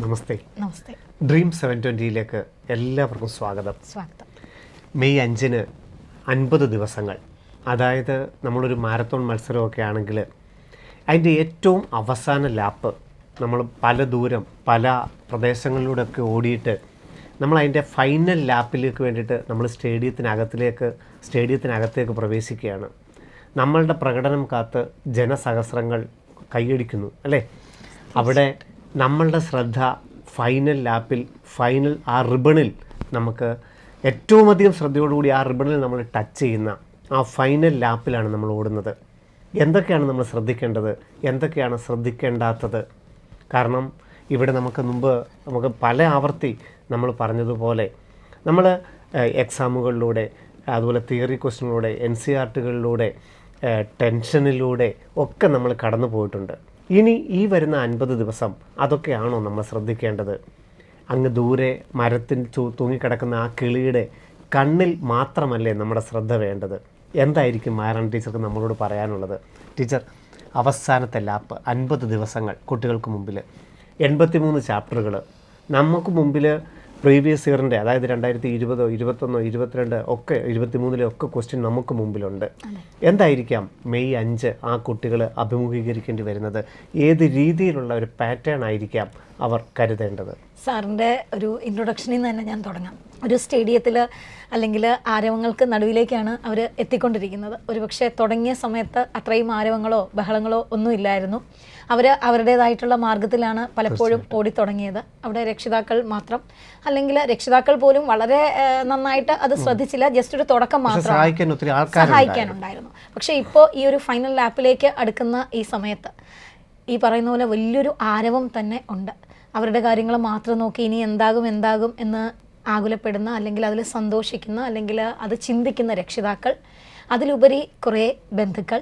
നമസ്തേ. നമസ്തേ. Dream 720യിലേക്ക് എല്ലാവർക്കും സ്വാഗതം. May 5-ന് 50 ദിവസങ്ങൾ, അതായത് നമ്മളൊരു മാരത്തോൺ മത്സരമൊക്കെ ആണെങ്കിൽ അതിൻ്റെ ഏറ്റവും അവസാന ലാപ്പ് നമ്മൾ പല ദൂരം പല പ്രദേശങ്ങളിലൂടെയൊക്കെ ഓടിയിട്ട് നമ്മൾ അതിൻ്റെ ഫൈനൽ ലാപ്പിലേക്ക് വേണ്ടിയിട്ട് നമ്മൾ സ്റ്റേഡിയത്തിനകത്തേക്ക് പ്രവേശിക്കുകയാണ്. നമ്മളുടെ പ്രകടനം കാത്ത് ജനസഹസ്രങ്ങൾ കൈയടിക്കുന്നു അല്ലേ? അവിടെ നമ്മളുടെ ശ്രദ്ധ ഫൈനൽ ലാപ്പിൽ, ആ റിബണിൽ, നമുക്ക് ഏറ്റവും അധികം ശ്രദ്ധയോടുകൂടി ആ റിബണിൽ നമ്മൾ ടച്ച് ചെയ്യുന്ന ആ ഫൈനൽ ലാപ്പിലാണ് നമ്മൾ ഓടുന്നത്. എന്തൊക്കെയാണ് നമ്മൾ ശ്രദ്ധിക്കേണ്ടത്, എന്തൊക്കെയാണ് ശ്രദ്ധിക്കേണ്ടാത്തത്? കാരണം ഇവിടെ നമുക്ക് പല ആവർത്തി നമ്മൾ പറഞ്ഞതുപോലെ നമ്മൾ എക്സാമുകളിലൂടെ, അതുപോലെ തിയറി ക്വസ്റ്റ്യനിലൂടെ, NCERTകളിലൂടെ, ടെൻഷനിലൂടെ ഒക്കെ നമ്മൾ കടന്നു പോയിട്ടുണ്ട്. ഇനി ഈ വരുന്ന 50 ദിവസം അതൊക്കെയാണോ നമ്മൾ ശ്രദ്ധിക്കേണ്ടത്? അങ്ങ് ദൂരെ മരത്തിൽ തൂങ്ങിക്കിടക്കുന്ന ആ കിളിയുടെ കണ്ണിൽ മാത്രമല്ലേ നമ്മുടെ ശ്രദ്ധ വേണ്ടത്? എന്തായിരിക്കും മാരാൻ ടീച്ചർക്ക് നമ്മളോട് പറയാനുള്ളത്? ടീച്ചർ, അവസാനത്തെ ലാപ്പ് 50 ദിവസങ്ങൾ കുട്ടികൾക്ക് മുമ്പിൽ, 83 ചാപ്റ്ററുകൾ നമുക്ക് മുമ്പിൽ, പ്രീവിയസ് ഇയറിൻ്റെ, അതായത് 2020, 2021, 2022 ഒക്കെ 2023 ഒക്കെ ക്വസ്റ്റ്യൻ നമുക്ക് മുമ്പിലുണ്ട്. എന്തായിരിക്കാം മെയ് 5 ആ കുട്ടികൾ അഭിമുഖീകരിക്കേണ്ടി വരുന്നത്? ഏത് രീതിയിലുള്ള ഒരു പാറ്റേൺ ആയിരിക്കാം അവർ കരുതേണ്ടത്? സാറിൻ്റെ ഒരു ഇൻട്രൊഡക്ഷനിൽ നിന്ന് തന്നെ ഞാൻ തുടങ്ങാം. ഒരു സ്റ്റേഡിയത്തിൽ അല്ലെങ്കിൽ ആരവങ്ങൾക്ക് നടുവിലേക്കാണ് അവർ എത്തിക്കൊണ്ടിരിക്കുന്നത്. ഒരുപക്ഷെ തുടങ്ങിയ സമയത്ത് അത്രയും ആരവങ്ങളോ ബഹളങ്ങളോ ഒന്നും ഇല്ലായിരുന്നു. അവർ അവരുടേതായിട്ടുള്ള മാർഗത്തിലാണ് പലപ്പോഴും ഓടിത്തുടങ്ങിയത്. അവിടെ രക്ഷിതാക്കൾ മാത്രം, അല്ലെങ്കിൽ രക്ഷിതാക്കൾ പോലും വളരെ നന്നായിട്ട് അത് ശ്രദ്ധിച്ചില്ല. ജസ്റ്റ് ഒരു തുടക്കം മാത്രം സഹായിക്കാനുണ്ടായിരുന്നു. പക്ഷേ ഇപ്പോൾ ഈ ഒരു ഫൈനൽ ലാപ്പിലേക്ക് അടുക്കുന്ന ഈ സമയത്ത് ഈ പറയുന്ന പോലെ വലിയൊരു ആരവം തന്നെ ഉണ്ട്. അവരുടെ കാര്യങ്ങൾ മാത്രം നോക്കി ഇനി എന്താകും എന്ന് ആകുലപ്പെടുന്ന, അല്ലെങ്കിൽ അതിൽ സന്തോഷിക്കുന്ന, അല്ലെങ്കിൽ അത് ചിന്തിക്കുന്ന രക്ഷിതാക്കൾ, അതിലുപരി കുറേ ബന്ധുക്കൾ,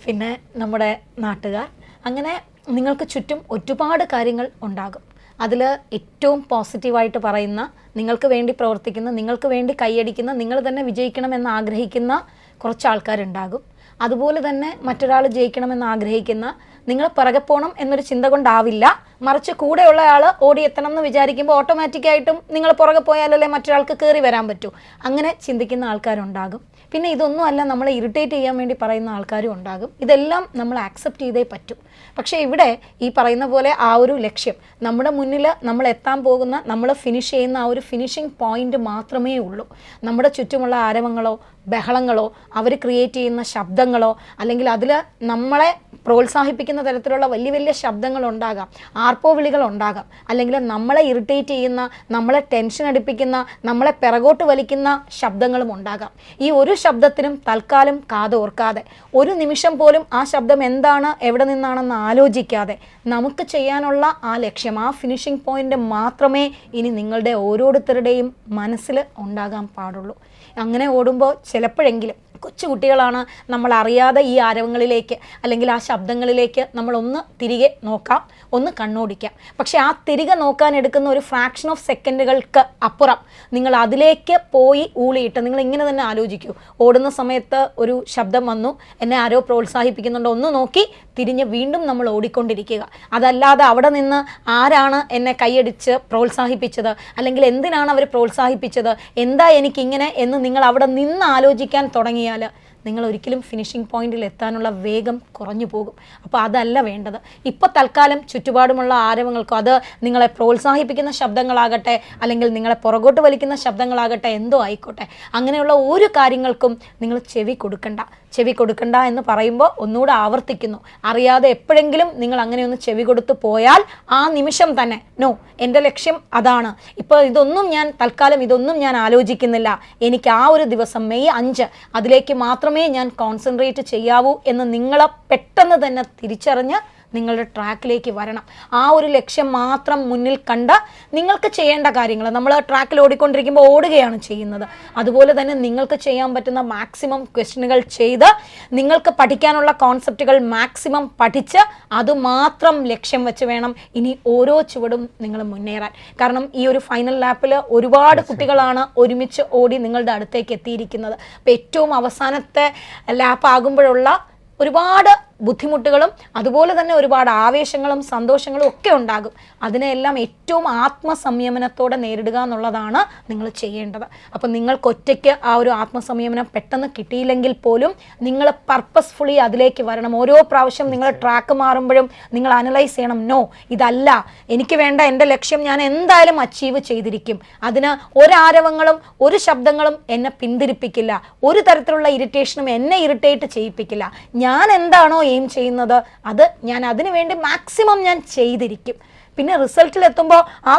പിന്നെ നമ്മുടെ നാട്ടുകാർ, അങ്ങനെ നിങ്ങൾക്ക് ചുറ്റും ഒരുപാട് കാര്യങ്ങൾ ഉണ്ടാകും. അതിൽ ഏറ്റവും പോസിറ്റീവായിട്ട് പറയുന്ന, നിങ്ങൾക്ക് വേണ്ടി പ്രവർത്തിക്കുന്ന, നിങ്ങൾക്ക് വേണ്ടി കൈയടിക്കുന്ന, നിങ്ങൾ തന്നെ വിജയിക്കണമെന്ന് ആഗ്രഹിക്കുന്ന കുറച്ച് ആൾക്കാരുണ്ടാകും. അതുപോലെ തന്നെ മറ്റൊരാൾ ജയിക്കണമെന്ന് ആഗ്രഹിക്കുന്ന, നിങ്ങൾ പിറകെ പോകണം എന്നൊരു ചിന്ത കൊണ്ടാവില്ല, മറിച്ച് കൂടെയുള്ള ആൾ ഓടിയെത്തണം എന്ന് വിചാരിക്കുമ്പോൾ ഓട്ടോമാറ്റിക്കായിട്ടും നിങ്ങൾ പുറകെ പോയാലല്ലേ മറ്റൊരാൾക്ക് കയറി വരാൻ പറ്റൂ. അങ്ങനെ ചിന്തിക്കുന്ന ആൾക്കാരുണ്ടാകും. പിന്നെ ഇതൊന്നും അല്ല, നമ്മളെ ഇറിറ്റേറ്റ് ചെയ്യാൻ വേണ്ടി പറയുന്ന ആൾക്കാരും ഉണ്ടാകും. ഇതെല്ലാം നമ്മൾ ആക്സെപ്റ്റ് ചെയ്തേ പറ്റൂ. പക്ഷേ ഇവിടെ ഈ പറയുന്ന പോലെ ആ ഒരു ലക്ഷ്യം, നമ്മുടെ മുന്നിൽ നമ്മൾ എത്താൻ പോകുന്ന, നമ്മൾ ഫിനിഷ് ചെയ്യുന്ന ആ ഒരു ഫിനിഷിംഗ് പോയിന്റ് മാത്രമേ ഉള്ളൂ. നമ്മുടെ ചുറ്റുമുള്ള ആരവങ്ങളോ ബഹളങ്ങളോ അവർ ക്രിയേറ്റ് ചെയ്യുന്ന ശബ്ദങ്ങളോ, അല്ലെങ്കിൽ അതിൽ നമ്മളെ പ്രോത്സാഹിപ്പിക്കുന്ന തരത്തിലുള്ള വലിയ വലിയ ശബ്ദങ്ങളുണ്ടാകാം, ആർപ്പോ വിളികളുണ്ടാകാം, അല്ലെങ്കിൽ നമ്മളെ ഇറിറ്റേറ്റ് ചെയ്യുന്ന, നമ്മളെ ടെൻഷൻ അടിപ്പിക്കുന്ന, നമ്മളെ പിറകോട്ട് വലിക്കുന്ന ശബ്ദങ്ങളും ഉണ്ടാകാം. ഈ ഒരു ശബ്ദത്തിനും തൽക്കാലം കാതോർക്കാതെ, ഒരു നിമിഷം പോലും ആ ശബ്ദം എന്താണ്, എവിടെ നിന്നാണെന്ന് ആലോചിക്കാതെ, നമുക്ക് ചെയ്യാനുള്ള ആ ലക്ഷ്യം, ആ ഫിനിഷിംഗ് പോയിന്റ് മാത്രമേ ഇനി നിങ്ങളുടെ ഓരോരുത്തരുടെയും മനസ്സിൽ ഉണ്ടാകാൻ പാടുള്ളൂ. അങ്ങനെ ഓടുമ്പോൾ ചിലപ്പോഴെങ്കിലും കൊച്ചുകുട്ടികളാണ്, നമ്മൾ അറിയാതെ ഈ ആരവങ്ങളിലേക്ക് അല്ലെങ്കിൽ ആ ശബ്ദങ്ങളിലേക്ക് നമ്മളൊന്ന് തിരികെ നോക്കാം, ഒന്ന് കണ്ണോടിക്കാം. പക്ഷെ ആ തിരികെ നോക്കാൻ എടുക്കുന്ന ഒരു ഫ്രാക്ഷൻ ഓഫ് സെക്കൻഡുകൾക്ക് അപ്പുറം നിങ്ങൾ അതിലേക്ക് പോയി ഊളിയിട്ട് നിങ്ങൾ ഇങ്ങനെ തന്നെ ആലോചിക്കൂ. ഓടുന്ന സമയത്ത് ഒരു ശബ്ദം വന്നു, എന്നെ ആരോ പ്രോത്സാഹിപ്പിക്കുന്നുണ്ടോ, ഒന്ന് നോക്കി തിരിഞ്ഞ് വീണ്ടും നമ്മൾ ഓടിക്കൊണ്ടിരിക്കുക. അതല്ലാതെ അവിടെ നിന്ന് ആരാണ് എന്നെ കൈയടിച്ച് പ്രോത്സാഹിപ്പിച്ചത്, അല്ലെങ്കിൽ എന്തിനാണ് അവർ പ്രോത്സാഹിപ്പിച്ചത്, എന്താ എനിക്കിങ്ങനെ എന്ന് നിങ്ങൾ അവിടെ നിന്ന് ആലോചിക്കാൻ തുടങ്ങിയാൽ നിങ്ങൾ ഒരിക്കലും ഫിനിഷിംഗ് പോയിന്റിൽ എത്താനുള്ള വേഗം കുറഞ്ഞു പോകും. അപ്പോൾ അതല്ല വേണ്ടത്. ഇപ്പോൾ തൽക്കാലം ചുറ്റുപാടുമുള്ള ആരവങ്ങൾക്കോ, അത് നിങ്ങളെ പ്രോത്സാഹിപ്പിക്കുന്ന ശബ്ദങ്ങളാകട്ടെ, അല്ലെങ്കിൽ നിങ്ങളെ പുറകോട്ട് വലിക്കുന്ന ശബ്ദങ്ങളാകട്ടെ, എന്തോ ആയിക്കോട്ടെ, അങ്ങനെയുള്ള ഒരു കാര്യങ്ങൾക്കും നിങ്ങൾ ചെവി കൊടുക്കണ്ട എന്ന് പറയുമ്പോൾ ഒന്നുകൂടെ ആവർത്തിക്കുന്നു. അറിയാതെ എപ്പോഴെങ്കിലും നിങ്ങൾ അങ്ങനെ ഒന്ന് ചെവി കൊടുത്തു പോയാൽ ആ നിമിഷം തന്നെ നോ, എൻ്റെ ലക്ഷ്യം അതാണ്, ഇപ്പോൾ തൽക്കാലം ഇതൊന്നും ഞാൻ ആലോചിക്കുന്നില്ല, എനിക്ക് ആ ഒരു ദിവസം മെയ് 5 അതിലേക്ക് മാത്രമേ ഞാൻ കോൺസെൻട്രേറ്റ് ചെയ്യാവൂ എന്ന് നിങ്ങളെ പെട്ടെന്ന് തന്നെ തിരിച്ചറിഞ്ഞ് നിങ്ങളുടെ ട്രാക്കിലേക്ക് വരണം. ആ ഒരു ലക്ഷ്യം മാത്രം മുന്നിൽ കണ്ട് നിങ്ങൾക്ക് ചെയ്യേണ്ട കാര്യങ്ങൾ, നമ്മൾ ട്രാക്കിൽ ഓടിക്കൊണ്ടിരിക്കുമ്പോൾ ഓടുകയാണ് ചെയ്യുന്നത്, അതുപോലെ തന്നെ നിങ്ങൾക്ക് ചെയ്യാൻ പറ്റുന്ന മാക്സിമം ക്വസ്റ്റ്യനുകൾ ചെയ്ത്, നിങ്ങൾക്ക് പഠിക്കാനുള്ള കോൺസെപ്റ്റുകൾ മാക്സിമം പഠിച്ച് അതുമാത്രം ലക്ഷ്യം വെച്ച് വേണം ഇനി ഓരോ ചുവടും നിങ്ങൾ മുന്നേറാൻ. കാരണം ഈ ഒരു ഫൈനൽ ലാപ്പിൽ ഒരുപാട് കുട്ടികളാണ് ഒരുമിച്ച് ഓടി നിങ്ങളുടെ അടുത്തേക്ക് എത്തിയിരിക്കുന്നത്. അപ്പോൾ ഏറ്റവും അവസാനത്തെ ലാപ്പ് ആകുമ്പോഴുള്ള ഒരുപാട് ബുദ്ധിമുട്ടുകളും അതുപോലെ തന്നെ ഒരുപാട് ആവേശങ്ങളും സന്തോഷങ്ങളും ഒക്കെ ഉണ്ടാകും. അതിനെല്ലാം ഏറ്റവും ആത്മസംയമനത്തോടെ നേരിടുക എന്നുള്ളതാണ് നിങ്ങൾ ചെയ്യേണ്ടത്. അപ്പം നിങ്ങൾക്ക് ഒറ്റയ്ക്ക് ആ ഒരു ആത്മസംയമനം പെട്ടെന്ന് കിട്ടിയില്ലെങ്കിൽ പോലും നിങ്ങൾ പർപ്പസ്ഫുള്ളി അതിലേക്ക് വരണം. ഓരോ പ്രാവശ്യം നിങ്ങൾ ട്രാക്ക് മാറുമ്പോഴും നിങ്ങൾ അനലൈസ് ചെയ്യണം, നോ ഇതല്ല എനിക്ക് വേണ്ട, എൻ്റെ ലക്ഷ്യം ഞാൻ എന്തായാലും അച്ചീവ് ചെയ്തിരിക്കും. അതിന് ഒരാരവങ്ങളും ഒരു ശബ്ദങ്ങളും എന്നെ പിന്തിരിപ്പിക്കില്ല, ഒരു തരത്തിലുള്ള ഇറിറ്റേഷനും എന്നെ ഇറിറ്റേറ്റ് ചെയ്യിപ്പിക്കില്ല. ഞാൻ എന്താണോ എയിം ചെയ്യുന്നത് അത് ഞാൻ അതിനു വേണ്ടി മാക്സിമം ഞാൻ ചെയ്തിരിക്കും. പിന്നെ റിസൾട്ടിൽ എത്തുമ്പോൾ ആ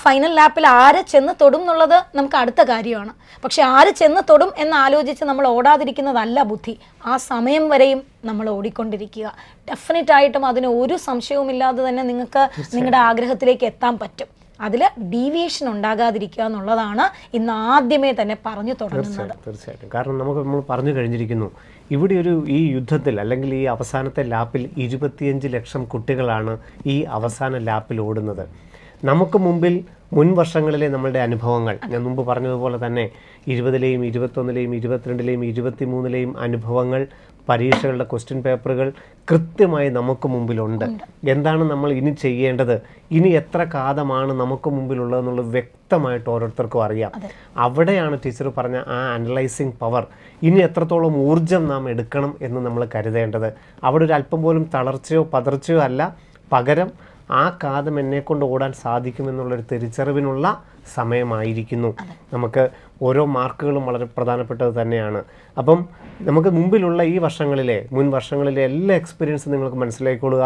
ഫൈനൽ ലാപ്പിൽ ആര് ചെന്ന് തൊടും എന്നുള്ളത് നമുക്ക് അടുത്ത കാര്യമാണ്. പക്ഷെ ആര് ചെന്ന് തൊടും എന്ന് ആലോചിച്ച് നമ്മൾ ഓടാതിരിക്കുന്നതല്ല ബുദ്ധി. ആ സമയം വരെയും നമ്മൾ ഓടിക്കൊണ്ടിരിക്കുക. ഡെഫിനറ്റായിട്ടും അതിന് ഒരു സംശയവുമില്ലാതെ തന്നെ നിങ്ങൾക്ക് നിങ്ങളുടെ ആഗ്രഹത്തിലേക്ക് എത്താൻ പറ്റും. അതിൽ ഡീവിയേഷൻ ഉണ്ടാകാതിരിക്കുക എന്നുള്ളതാണ് ഇന്ന് ആദ്യമേ തന്നെ പറഞ്ഞു തുടങ്ങുന്നത്. തീർച്ചയായിട്ടും. കാരണം നമ്മൾ പറഞ്ഞു കഴിഞ്ഞിരിക്കുന്നു, ഇവിടെ ഈ യുദ്ധത്തിൽ അല്ലെങ്കിൽ ഈ അവസാനത്തെ ലാപ്പിൽ 25 ലക്ഷം കുട്ടികളാണ് ഈ അവസാന ലാപ്പിൽ ഓടുന്നത്. നമുക്ക് മുമ്പിൽ മുൻ വർഷങ്ങളിലെ നമ്മളുടെ അനുഭവങ്ങൾ, ഞാൻ മുമ്പ് പറഞ്ഞതുപോലെ തന്നെ 20ലെയും 21ലെയും 22ലെയും 23ലെയും അനുഭവങ്ങൾ, പരീക്ഷകളുടെ ക്വസ്റ്റ്യൻ പേപ്പറുകൾ കൃത്യമായി നമുക്ക് മുമ്പിലുണ്ട്. എന്താണ് നമ്മൾ ഇനി ചെയ്യേണ്ടത്, ഇനി എത്ര കാതമാണ് നമുക്ക് മുമ്പിലുള്ളതെന്നുള്ളത് വ്യക്തമായിട്ട് ഓരോരുത്തർക്കും അറിയാം. അവിടെയാണ് ടീച്ചർ പറഞ്ഞ ആ അനലൈസിങ് പവർ, ഇനി എത്രത്തോളം ഊർജം നാം എടുക്കണം എന്ന് നമ്മൾ കരുതേണ്ടത്. അവിടെ ഒരു അല്പം പോലും തളർച്ചയോ പതർച്ചയോ അല്ല, പകരം ആ കാതം എന്നെക്കൊണ്ട് ഓടാൻ സാധിക്കുമെന്നുള്ളൊരു തിരിച്ചറിവിനുള്ള സമയമായിരിക്കുന്നു. നമുക്ക് ഓരോ മാർക്കുകളും വളരെ പ്രധാനപ്പെട്ടത് തന്നെയാണ്. അപ്പം നമുക്ക് മുമ്പിലുള്ള ഈ മുൻ വർഷങ്ങളിലെ എല്ലാ എക്സ്പീരിയൻസും നിങ്ങൾക്ക് മനസ്സിലാക്കിക്കൊള്ളുക.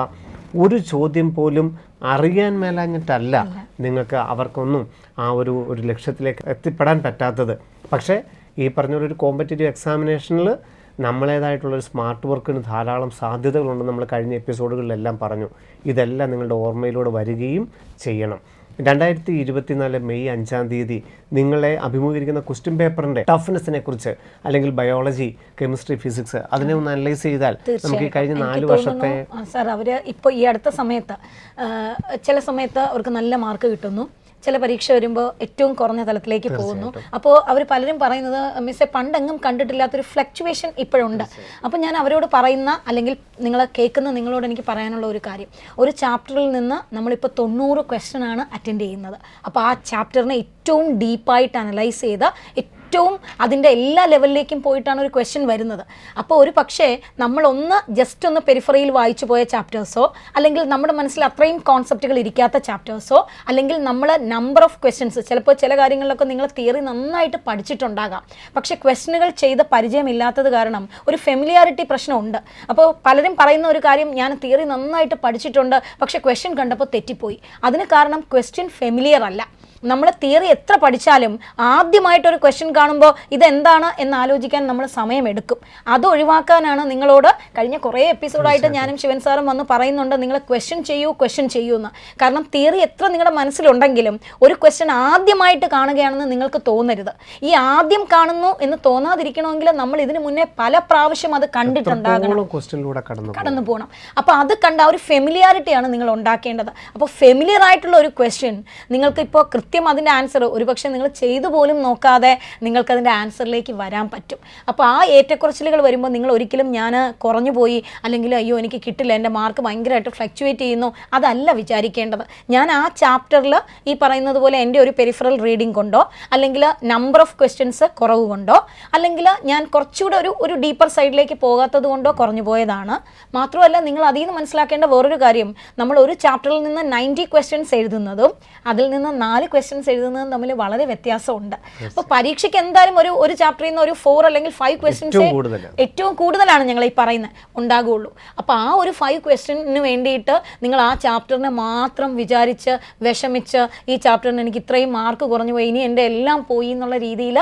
ഒരു ചോദ്യം പോലും അറിയാൻ മേലാഞ്ഞിട്ടല്ല നിങ്ങൾക്ക് അവർക്കൊന്നും ആ ഒരു ലക്ഷ്യത്തിലേക്ക് എത്തിപ്പെടാൻ പറ്റാത്തത്. പക്ഷേ ഈ പറഞ്ഞൊരു കോമ്പറ്റേറ്റീവ് എക്സാമിനേഷനിൽ നമ്മളേതായിട്ടുള്ളൊരു സ്മാർട്ട് വർക്കിന് ധാരാളം സാധ്യതകളുണ്ടെന്ന് നമ്മൾ കഴിഞ്ഞ എപ്പിസോഡുകളിലെല്ലാം പറഞ്ഞു. ഇതെല്ലാം നിങ്ങളുടെ ഓർമ്മയിലൂടെ വരികയും ചെയ്യണം. 2024 മെയ് 5-ാം തീയതി നിങ്ങളെ അഭിമുഖീകരിക്കുന്ന ക്വസ്റ്റ്യൻ പേപ്പറിൻ്റെ ടഫ്നെസ്സിനെ കുറിച്ച്, അല്ലെങ്കിൽ ബയോളജി, കെമിസ്ട്രി, ഫിസിക്സ്, അതിനെ ഒന്ന് അനലൈസ് ചെയ്താൽ നമുക്ക് ഈ കഴിഞ്ഞ 4 വർഷത്തെ സാർ അവർ ഇപ്പോൾ ഈ അടുത്ത സമയത്ത് ചില സമയത്ത് അവർക്ക് നല്ല മാർക്ക് കിട്ടുന്നു, ചില പരീക്ഷ വരുമ്പോൾ ഏറ്റവും കുറഞ്ഞ തലത്തിലേക്ക് പോകുന്നു. അപ്പോൾ അവർ പലരും പറയുന്നത്, മിസ്സേ പണ്ടെങ്ങും കണ്ടിട്ടില്ലാത്തൊരു ഫ്ലക്ച്വേഷൻ ഇപ്പോഴുണ്ട്. അപ്പോൾ ഞാൻ അവരോട് പറയുന്ന, അല്ലെങ്കിൽ നിങ്ങളോട് എനിക്ക് പറയാനുള്ള ഒരു കാര്യം, ഒരു ചാപ്റ്ററിൽ നിന്ന് നമ്മളിപ്പോൾ 90 ക്വസ്റ്റ്യൻ ആണ് അറ്റൻഡ് ചെയ്യുന്നത്. അപ്പോൾ ആ ചാപ്റ്ററിനെ ഏറ്റവും ഡീപ്പായിട്ട് അനലൈസ് ചെയ്ത് ഏറ്റവും അതിൻ്റെ എല്ലാ ലെവലിലേക്കും പോയിട്ടാണ് ഒരു ക്വസ്റ്റ്യൻ വരുന്നത്. അപ്പോൾ ഒരു പക്ഷേ നമ്മളൊന്ന് ജസ്റ്റ് ഒന്ന് പെരിഫറിയിൽ വായിച്ചു പോയ ചാപ്റ്റേഴ്സോ, അല്ലെങ്കിൽ നമ്മുടെ മനസ്സിൽ അത്രയും കോൺസെപ്റ്റുകൾ ഇരിക്കാത്ത ചാപ്റ്റേഴ്സോ, അല്ലെങ്കിൽ നമ്മൾ നമ്പർ ഓഫ് ക്വസ്റ്റ്യൻസ്, ചിലപ്പോൾ ചില കാര്യങ്ങളിലൊക്കെ നിങ്ങൾ തിയറി നന്നായിട്ട് പഠിച്ചിട്ടുണ്ടാകാം, പക്ഷേ ക്വസ്റ്റ്യനുകൾ ചെയ്ത് പരിചയമില്ലാത്തത് കാരണം ഒരു ഫെമിലിയാരിറ്റി പ്രശ്നമുണ്ട്. അപ്പോൾ പലരും പറയുന്ന ഒരു കാര്യം, ഞാൻ തിയറി നന്നായിട്ട് പഠിച്ചിട്ടുണ്ട് പക്ഷേ ക്വസ്റ്റ്യൻ കണ്ടപ്പോൾ തെറ്റിപ്പോയി. അതിന് കാരണം ക്വസ്റ്റ്യൻ ഫെമിലിയർ അല്ല. നമ്മൾ തിയറി എത്ര പഠിച്ചാലും ആദ്യമായിട്ടൊരു ക്വസ്റ്റ്യൻ കാണുമ്പോൾ ഇതെന്താണ് എന്ന് ആലോചിക്കാൻ നമ്മൾ സമയമെടുക്കും. അത് ഒഴിവാക്കാനാണ് നിങ്ങളോട് കഴിഞ്ഞ കുറേ എപ്പിസോഡായിട്ട് ഞാനും ശിവൻ സാറും വന്ന് പറയുന്നുണ്ട്, നിങ്ങൾ ക്വസ്റ്റ്യൻ ചെയ്യൂ എന്ന്. കാരണം തിയറി എത്ര നിങ്ങളുടെ മനസ്സിലുണ്ടെങ്കിലും ഒരു ക്വസ്റ്റ്യൻ ആദ്യമായിട്ട് കാണുകയാണെന്ന് നിങ്ങൾക്ക് തോന്നരുത്. ഈ ആദ്യം കാണുന്നു എന്ന് തോന്നാതിരിക്കണമെങ്കിൽ നമ്മൾ ഇതിനു മുന്നേ പല പ്രാവശ്യം അത് കണ്ടിട്ടുണ്ടാകണം, കടന്നു പോകണം. അപ്പോൾ അത് കണ്ട ഒരു ഫെമിലിയാരിറ്റിയാണ് നിങ്ങൾ ഉണ്ടാക്കേണ്ടത്. അപ്പോൾ ഫെമിലിയർ ആയിട്ടുള്ള ഒരു ക്വസ്റ്റ്യൻ നിങ്ങൾക്ക് ഇപ്പോൾ അതിൻ്റെ ആൻസർ ഒരുപക്ഷെ നിങ്ങൾ ചെയ്തു പോലും നോക്കാതെ നിങ്ങൾക്കതിൻ്റെ ആൻസറിലേക്ക് വരാൻ പറ്റും. അപ്പോൾ ആ ഏറ്റക്കുറച്ചിലുകൾ വരുമ്പോൾ നിങ്ങൾ ഒരിക്കലും ഞാൻ കുറഞ്ഞു പോയി, അല്ലെങ്കിൽ അയ്യോ എനിക്ക് കിട്ടില്ല, എൻ്റെ മാർക്ക് ഭയങ്കരമായിട്ട് ഫ്ലക്ച്വേറ്റ് ചെയ്യുന്നു, അതല്ല വിചാരിക്കേണ്ടത്. ഞാൻ ആ ചാപ്റ്ററിൽ ഈ പറയുന്നത് പോലെ എൻ്റെ ഒരു പെരിഫറൽ റീഡിംഗ് കൊണ്ടോ, അല്ലെങ്കിൽ നമ്പർ ഓഫ് ക്വസ്റ്റ്യൻസ് കുറവ് കൊണ്ടോ, അല്ലെങ്കിൽ ഞാൻ കുറച്ചുകൂടെ ഒരു ഡീപ്പർ സൈഡിലേക്ക് പോകാത്തത് കൊണ്ടോ കുറഞ്ഞു പോയതാണ്. മാത്രമല്ല നിങ്ങൾ അതിൽ നിന്ന് മനസ്സിലാക്കേണ്ട വേറൊരു കാര്യം, നമ്മൾ ഒരു ചാപ്റ്ററിൽ നിന്ന് 90 ക്വസ്റ്റ്യൻസ് എഴുതുന്നതും അതിൽ നിന്ന് 4 ക്വസ്റ്റ്യൻസ് എഴുതുന്നതും തമ്മിൽ വളരെ വ്യത്യാസമുണ്ട്. അപ്പോൾ പരീക്ഷയ്ക്ക് എന്തായാലും ഒരു ചാപ്റ്ററിൽ നിന്ന് ഒരു 4 അല്ലെങ്കിൽ 5 ക്വസ്റ്റ്യൻസ് ഏറ്റവും കൂടുതലാണ് ഞങ്ങൾ ഈ പറയുന്നത് ഉണ്ടാകുള്ളൂ. അപ്പോൾ ആ ഒരു 5 ക്വസ്റ്റ്യന് വേണ്ടിയിട്ട് നിങ്ങൾ ആ ചാപ്റ്ററിനെ മാത്രം വിചാരിച്ച് വിഷമിച്ച് ഈ ചാപ്റ്ററിന് എനിക്ക് ഇത്രയും മാർക്ക് കുറഞ്ഞു പോയി, ഇനി എൻ്റെ എല്ലാം പോയി എന്നുള്ള രീതിയിൽ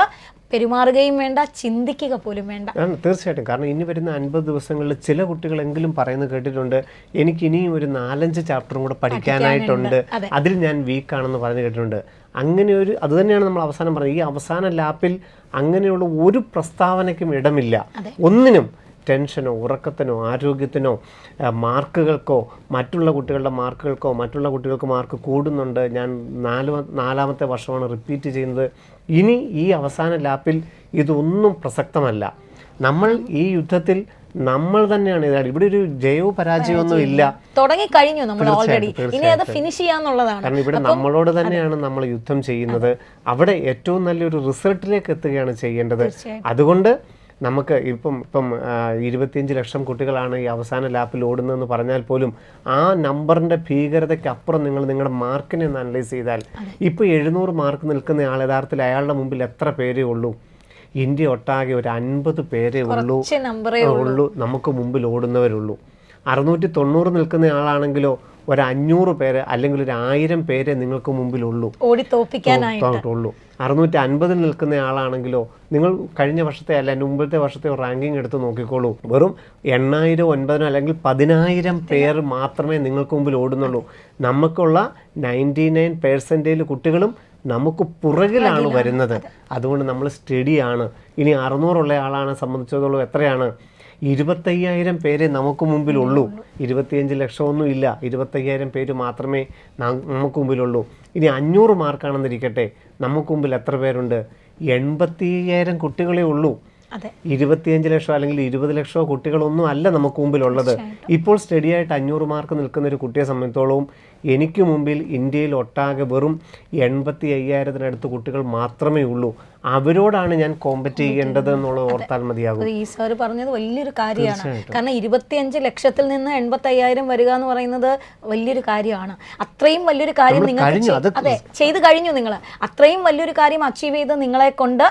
പെരുമാറുകയും വേണ്ട, ചിന്തിക്കുക പോലും വേണ്ട. തീർച്ചയായിട്ടും. കാരണം ഇനി വരുന്ന 50 ദിവസങ്ങളിൽ ചില കുട്ടികളെങ്കിലും പറയുന്നത് കേട്ടിട്ടുണ്ട്, എനിക്ക് ഇനിയും ഒരു 4-5 ചാപ്റ്ററും കൂടെ പഠിക്കാനായിട്ടുണ്ട്, അതിൽ ഞാൻ വീക്കാണെന്ന് പറഞ്ഞു കേട്ടിട്ടുണ്ട്. അങ്ങനെ അത് തന്നെയാണ് നമ്മൾ അവസാനം പറഞ്ഞത്. ഈ അവസാന ലാപ്പിൽ അങ്ങനെയുള്ള ഒരു പ്രസ്താവനയ്ക്കും ഇടമില്ല. ഒന്നിനും ടെൻഷനോ ഉറക്കത്തിനോ ആരോഗ്യത്തിനോ മാർക്കുകൾക്കോ മറ്റുള്ള കുട്ടികളുടെ മാർക്കുകൾക്കോ മറ്റുള്ള കുട്ടികൾക്ക് മാർക്ക് കൂടുന്നുണ്ട്, ഞാൻ 4ാമത്തെ വർഷമാണ് റിപ്പീറ്റ് ചെയ്യുന്നത്, ഇനി ഈ അവസാന ലാപ്പിൽ ഇതൊന്നും പ്രസക്തമല്ല. നമ്മൾ ഈ യുദ്ധത്തിൽ നമ്മൾ തന്നെയാണ് ഇതാണ്. ഇവിടെ ഒരു ജയവും പരാജയമൊന്നും ഇല്ല. തുടങ്ങി കഴിഞ്ഞു നമ്മൾ ഓൾറെഡി, ഇനി അത് ഫിനിഷ് ചെയ്യാന്നുള്ളതാണ്. കാരണം ഇവിടെ നമ്മളോട് തന്നെയാണ് നമ്മൾ യുദ്ധം ചെയ്യുന്നത്. അവിടെ ഏറ്റവും നല്ലൊരു റിസൾട്ടിലേക്ക് എത്തുകയാണ് ചെയ്യേണ്ടത്. അതുകൊണ്ട് നമുക്ക് ഇപ്പം 25 ലക്ഷം കുട്ടികളാണ് ഈ അവസാന ലാപ്പിൽ ഓടുന്നതെന്ന് പറഞ്ഞാൽ പോലും ആ നമ്പറിന്റെ ഭീകരതയ്ക്ക് അപ്പുറം നിങ്ങൾ നിങ്ങളുടെ മാർക്കിനെ ഒന്ന് അനലൈസ് ചെയ്താൽ ഇപ്പോൾ 700 മാർക്ക് നിൽക്കുന്ന ആൾ യഥാർത്ഥത്തിൽ അയാളുടെ മുമ്പിൽ എത്ര പേരേ ഉള്ളൂ? ഇന്ത്യ ഒട്ടാകെ ഒരു 50 പേരേ ഉള്ളൂ നമുക്ക് മുമ്പിൽ ഓടുന്നവരുള്ളൂ. 690 നിൽക്കുന്ന ആളാണെങ്കിലോ ഒരു 500 പേര് അല്ലെങ്കിൽ ഒരു 1000 പേരെ നിങ്ങൾക്ക് മുമ്പിലുള്ളൂ, ഓടി തോൽപ്പിക്കാനായിട്ടുള്ളൂ. 650 നിൽക്കുന്ന ആളാണെങ്കിലോ നിങ്ങൾ കഴിഞ്ഞ വർഷത്തെ അല്ല മുമ്പത്തെ വർഷത്തെ റാങ്കിങ് എടുത്ത് നോക്കിക്കോളൂ. വെറും 8,000 9,000 അല്ലെങ്കിൽ 10,000 പേർ മാത്രമേ നിങ്ങൾക്ക് മുമ്പിൽ ഓടുന്നുള്ളൂ. നമുക്കുള്ള 99% കുട്ടികളും നമുക്ക് പുറകിലാണ് വരുന്നത്. അതുകൊണ്ട് നമ്മൾ സ്റ്റഡിയാണ്. ഇനി 600 ഉള്ള ആളാണ് സംബന്ധിച്ചിടത്തോളം എത്രയാണ്? 25,000 പേരെ നമുക്ക് മുമ്പിലുള്ളൂ. 25 ലക്ഷമൊന്നും ഇല്ല, 25,000 പേര് മാത്രമേ നമുക്ക് മുമ്പിലുള്ളൂ. ഇനി 500 മാർക്കാണെന്നിരിക്കട്ടെ, നമുക്ക് മുമ്പിൽ എത്ര പേരുണ്ട്? 85,000 കുട്ടികളേ ഉള്ളൂ. 25 ലക്ഷം അല്ലെങ്കിൽ 20 ലക്ഷമോ കുട്ടികളൊന്നും അല്ല നമുക്ക് മുമ്പിലുള്ളത്. ഇപ്പോൾ സ്റ്റഡിയായിട്ട് 500 മാർക്ക് നിൽക്കുന്ന ഒരു കുട്ടിയെ സംബന്ധിച്ചോളവും എനിക്ക് മുമ്പിൽ ഇന്ത്യയിൽ ഒട്ടാകെ വെറും 85,000-നടുത്ത് കുട്ടികൾ മാത്രമേ ഉള്ളൂ. അവരോടാണ് ഞാൻ കോമ്പറ്റ് ചെയ്യേണ്ടത് എന്നുള്ളത് ഓർത്താൽ മതിയാകും. ഈ സാർ പറഞ്ഞത് വലിയൊരു കാര്യമാണ്. കാരണം 25 ലക്ഷത്തിൽ നിന്ന് 85,000 വരിക എന്ന് പറയുന്നത് വലിയൊരു കാര്യമാണ്. അത്രയും വലിയൊരു കാര്യം നിങ്ങൾ ചെയ്തു കഴിഞ്ഞു. നിങ്ങൾ അത്രയും വലിയൊരു കാര്യം അച്ചീവ് ചെയ്ത് നിങ്ങളെ കൊണ്ട്